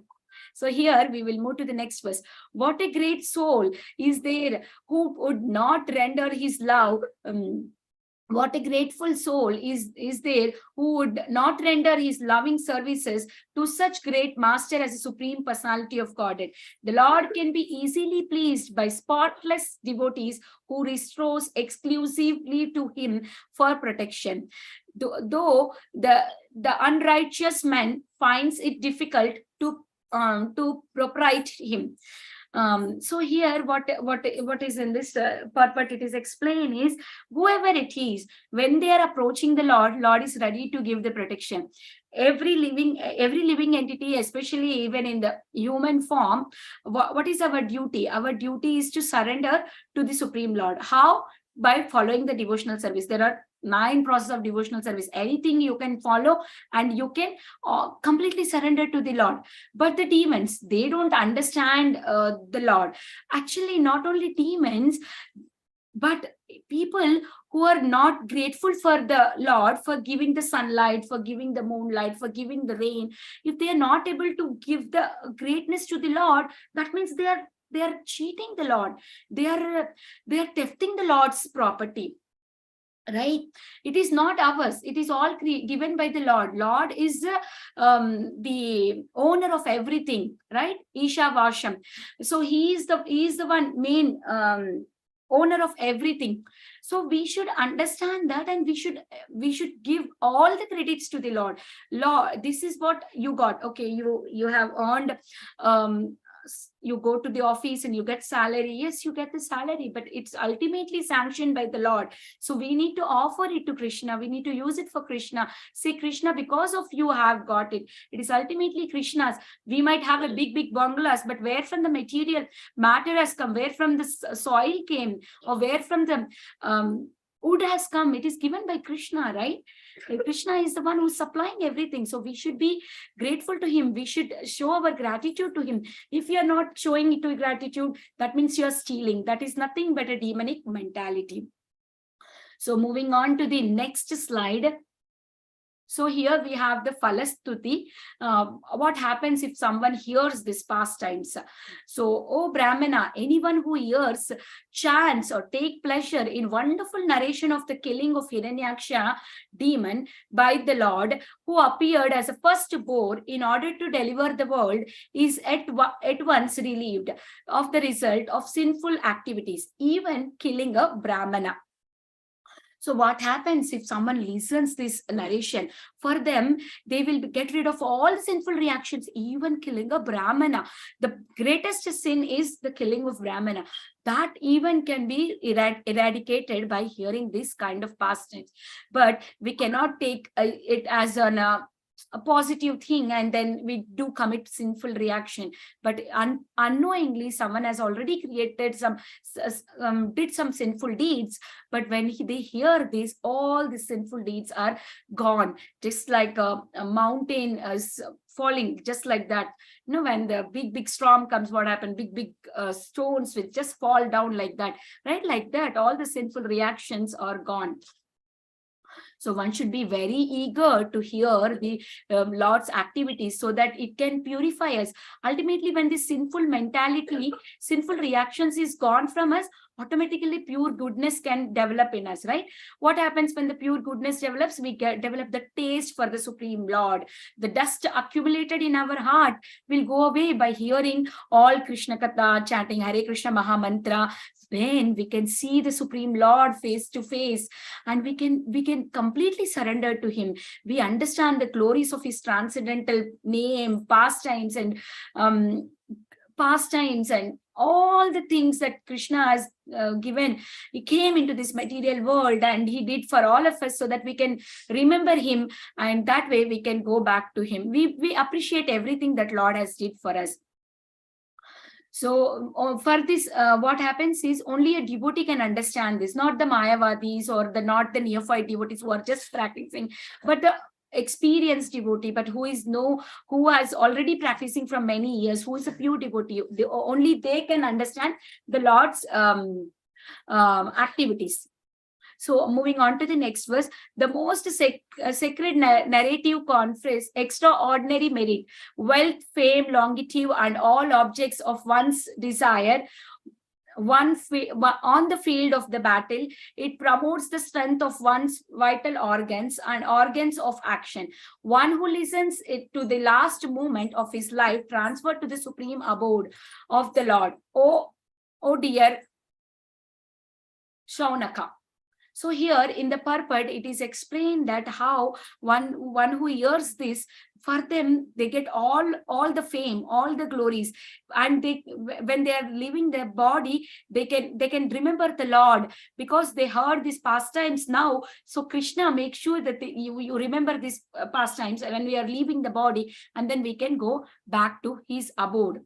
So here we will move to the next verse. What a great soul is there who would not render his love. What a grateful soul is there who would not render his loving services to such great master as the Supreme Personality of Godhead. The Lord can be easily pleased by spotless devotees who restores exclusively to him for protection. Though the unrighteous man finds it difficult to propriete him. So here what is in this purport it is explained is, whoever it is, when they are approaching the Lord is ready to give the protection. Every living entity, especially even in the human form, what is our duty? Our duty is to surrender to the Supreme Lord. How? By following the devotional service. There are 9 processes of devotional service. Anything you can follow and you can completely surrender to the Lord. But the demons, they don't understand the Lord. Actually, not only demons, but people who are not grateful for the Lord, for giving the sunlight, for giving the moonlight, for giving the rain, if they are not able to give the greatness to the Lord, that means they are cheating the Lord. They are thefting the Lord's property. Right? It is not ours. It is all given by the Lord. Lord is the owner of everything, right? Isha Vasham. So he is the one main owner of everything. So we should understand that, and we should give all the credits to the Lord. Lord, this is what you got. Okay, you have earned. You go to the office and you get salary. Yes, you get the salary, but it's ultimately sanctioned by the Lord. So we need to offer it to Krishna. We need to use it for Krishna. Say, Krishna, because of you have got it. It is ultimately Krishna's. We might have a big bungalows, but where from the material matter has come, where from the soil came, or where from the wood has come, it is given by Krishna, right? Krishna is the one who's supplying everything. So we should be grateful to him. We should show our gratitude to him. If you are not showing it to gratitude, that means you are stealing. That is nothing but a demonic mentality. So moving on to the next slide. So here we have the Falastuti. What happens if someone hears this pastimes? So, O Brahmana, anyone who hears, chants, or take pleasure in wonderful narration of the killing of Hiranyaksha demon by the Lord, who appeared as a firstborn in order to deliver the world, is at once relieved of the result of sinful activities, even killing a Brahmana. So what happens if someone listens this narration? For them, they will get rid of all sinful reactions, even killing a Brahmana. The greatest sin is the killing of Brahmana. That even can be eradicated by hearing this kind of pastimes. But we cannot take it as an a positive thing, and then we do commit sinful reaction. But unknowingly someone has already created some did some sinful deeds, but when they hear this, all the sinful deeds are gone, just like a mountain is falling, just like that. When the big storm comes, what happened? Big stones will just fall down like that, right? Like that, all the sinful reactions are gone. So one should be very eager to hear the Lord's activities so that it can purify us. Ultimately, when this sinful mentality, sinful reactions is gone from us, automatically pure goodness can develop in us, right? What happens when the pure goodness develops? We develop the taste for the Supreme Lord. The dust accumulated in our heart will go away by hearing all Krishna Katha, chanting Hare Krishna Maha Mantra. Then we can see the Supreme Lord face to face, and we can completely surrender to him. We understand the glories of his transcendental name, pastimes, and all the things that Krishna has given. He came into this material world and he did for all of us so that we can remember him, and that way we can go back to him. We appreciate everything that Lord has did for us. So for this, what happens is only a devotee can understand this, not the Mayavadis or not the neophyte devotees who are just practicing, but the experienced devotee, but who has already practicing from many years, who is a pure devotee. Only they can understand the Lord's activities. So moving on to the next verse, the most sacred narrative confers extraordinary merit, wealth, fame, longevity, and all objects of one's desire. On the field of the battle, it promotes the strength of one's vital organs and organs of action. One who listens to the last moment of his life transferred to the supreme abode of the Lord. Oh dear Shaunaka. So here in the purport, it is explained that how one who hears this, for them, they get all the fame, all the glories, and when they are leaving their body, they can remember the Lord because they heard these pastimes now. So Krishna makes sure that you remember these pastimes when we are leaving the body, and then we can go back to his abode.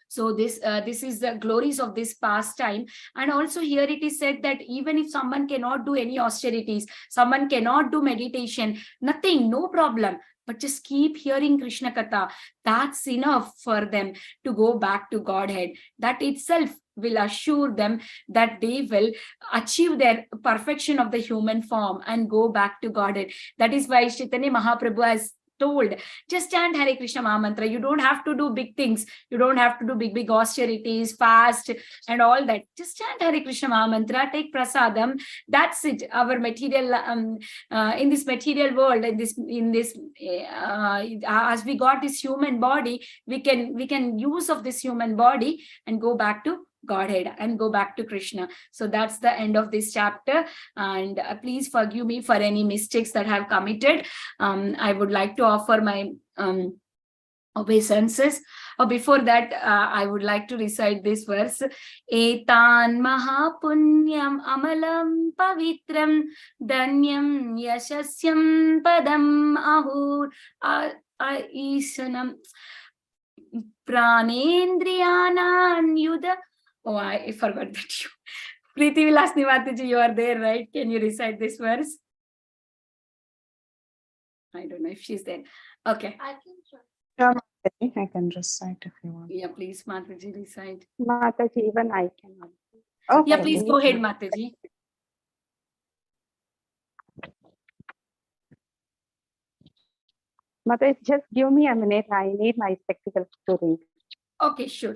So this is the glories of this pastime. And also here it is said that even if someone cannot do any austerities, someone cannot do meditation, nothing, no problem, but just keep hearing Krishna Katha, that's enough for them to go back to Godhead. That itself will assure them that they will achieve their perfection of the human form and go back to Godhead. That is why Chaitanya Mahaprabhu has told, just chant Hare Krishna Maha Mantra. You don't have to do big things. You don't have to do big austerities, fast, and all that. Just chant Hare Krishna Maha Mantra, take prasadam. That's it. Our material, in this material world, as we got this human body, we can use of this human body and go back to Godhead and go back to Krishna. So that's the end of this chapter, and please forgive me for any mistakes that I have committed. I would like to offer my obeisances. Before that, I would like to recite this verse. Etan mahapunyam amalam pavitram danyam yashasyam padam ahur isanam pranendriyanan yuda. Oh, I forgot that you. Preeti Vilasni Mataji, you are there, right? Can you recite this verse? I don't know if she's there. Okay. I can try. Sure, Mataji, I can recite if you want. Yeah, please, Mataji, recite. Mataji, even I cannot. Okay. Yeah, please go ahead, Mataji. Mataji, just give me a minute. I need my spectacles to read. Okay, sure.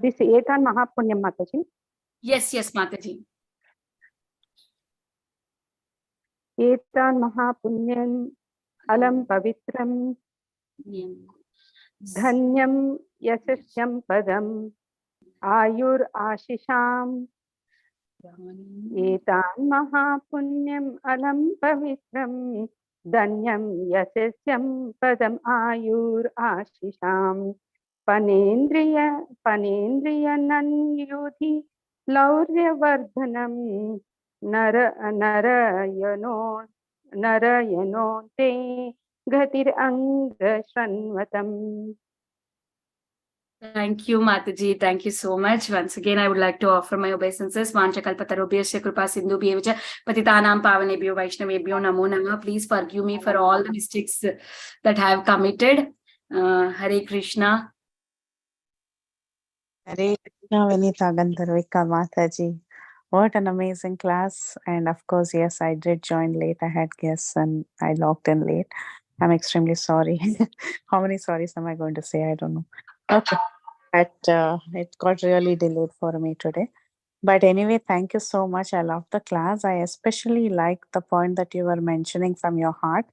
This Etan Mahapunyam, Mataji. Yes, Mataji. Etan Mahapunyam alam pavitram dhanyam yasasyam padam ayur ashisham. Etan Mahapunyam alam pavitram धन्यं यशस्यं पदम् आयुर् आशिषां पनेन्द्रियनन्युधि लौर्यवर्धनं नरयनो ते गतिरङ्गशृण्वतम्. Thank you, Mataji. Thank you so much. Once again, I would like to offer my obeisances. Vanchakalpatarubhyasya kripa sindhubhyevacha patitanam pavanebhyo vaishnavebhyo namo namah. Please forgive me for all the mistakes that I have committed. Hare Krishna. Hare Krishna Vinita Gandharvika Mataji. What an amazing class. And of course, yes, I did join late. I had guests and I logged in late. I'm extremely sorry. How many sorries am I going to say? I don't know. Okay. But it got really delayed for me today. But anyway, thank you so much. I love the class. I especially like the point that you were mentioning from your heart,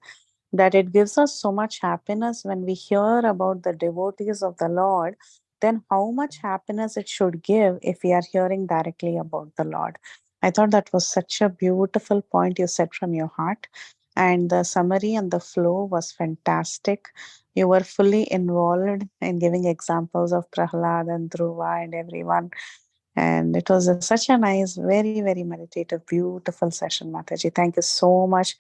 that it gives us so much happiness when we hear about the devotees of the Lord. Then how much happiness it should give if we are hearing directly about the Lord. I thought that was such a beautiful point you said from your heart. And the summary and the flow was fantastic. You were fully involved in giving examples of Prahlad and Dhruva and everyone. And it was such a nice, very, very meditative, beautiful session, Mataji. Thank you so much.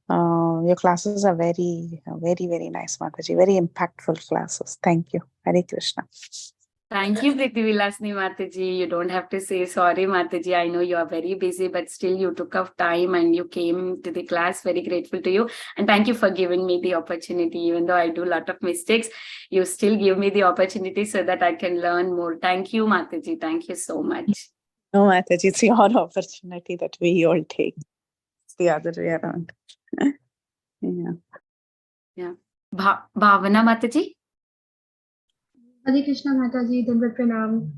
Your classes are very, very, very nice, Mataji. Very impactful classes. Thank you. Hare Krishna. Thank you, Priti Vilasni Mataji. You don't have to say sorry, Mataji. I know you are very busy, but still you took up time and you came to the class. Very grateful to you. And thank you for giving me the opportunity. Even though I do a lot of mistakes, you still give me the opportunity so that I can learn more. Thank you, Mataji. Thank you so much. No, Mataji, it's your opportunity that we all take. It's the other way around. Yeah. Bhavana Mataji? Hare Krishna Mataji, Dandavat Pranam.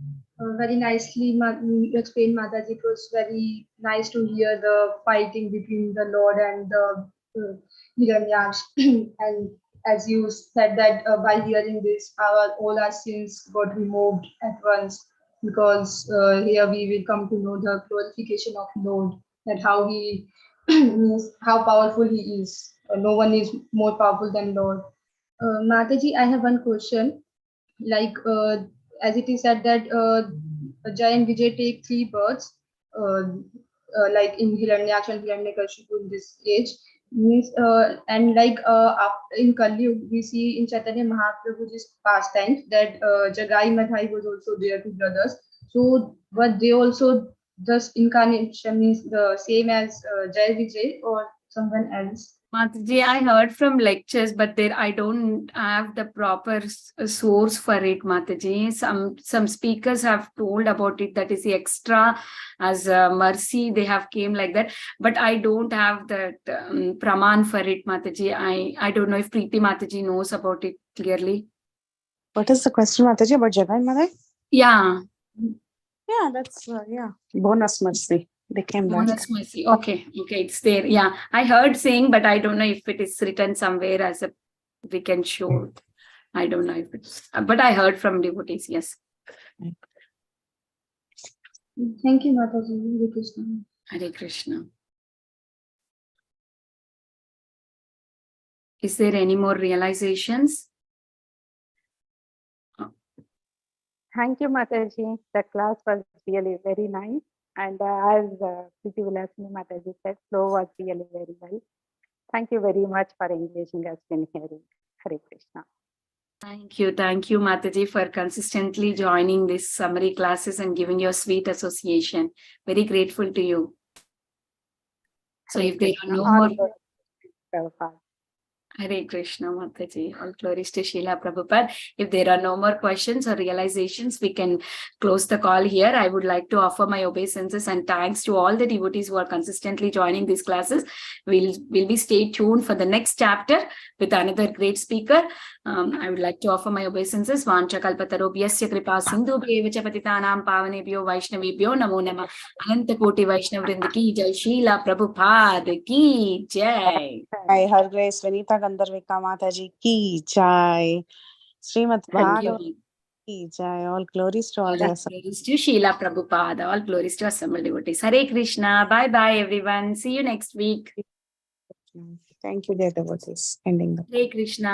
Very nicely you explained, Mataji. It was very nice to hear the fighting between the Lord and the Hiranyaksha. And as you said that by hearing this, all our sins got removed at once, because here we will come to know the glorification of Lord, that how he means how powerful he is. No one is more powerful than Lord. Mataji, I have one question. Like as it is said that Jai and Vijay take three births, like in Hiranyaksha and Hiranyakashipu in this age. Means and like in Kali Yuga, we see in Chaitanya Mahaprabhu's pastimes that Jagai Madhai was also there, two brothers. So, but they also this incarnation means the same as Jai Vijay or someone else. Mataji, I heard from lectures, but there I don't have the proper source for it, Mataji. Some speakers have told about it, that is the extra as mercy they have came like that, but I don't have that praman for it, Mataji. I don't know if Preeti Mataji knows about it clearly. What is the question, Mataji, about Jagai and Madhai? Yeah. Yeah, that's, bonus mercy. They came back. Bonus mercy. Okay, it's there. Yeah, I heard saying, but I don't know if it is written somewhere as a we can show. I don't know if it's, but I heard from devotees. Yes. Thank you, Mataji. Hare Krishna. Hare Krishna. Is there any more realizations? Thank you, Mataji. The class was really very nice. And as Priti Vilasni Mataji said, flow was really very well. Thank you very much for engaging us in hearing. Hare Krishna. Thank you, Mataji, for consistently joining these summary classes and giving your sweet association. Very grateful to you. So if there are no more... Prabhupada. Hare Krishna, Mataji. All glories to Srila Prabhupada. If there are no more questions or realizations, we can close the call here. I would like to offer my obeisances and thanks to all the devotees who are consistently joining these classes. We'll be stay tuned for the next chapter with another great speaker. I would like to offer my obeisances. Vanchakalpatarubhyasya kripa sindhubhyevacha patitanam pavanebhyo vaishnavebhyo namo namah. Ananta koti Vaishnavvrinda ki jai. Srila Prabhupada ki jai. Jai, Her Grace Vinita Gandharvika Mataji ki jai. Srimad Bhagavatam ki jai. All glories to all the All glories to Srila Prabhupada. All glories to assembled devotees. Hare Krishna. Bye bye everyone. See you next week. Thank you, dear devotees. Ending the Hare Krishna.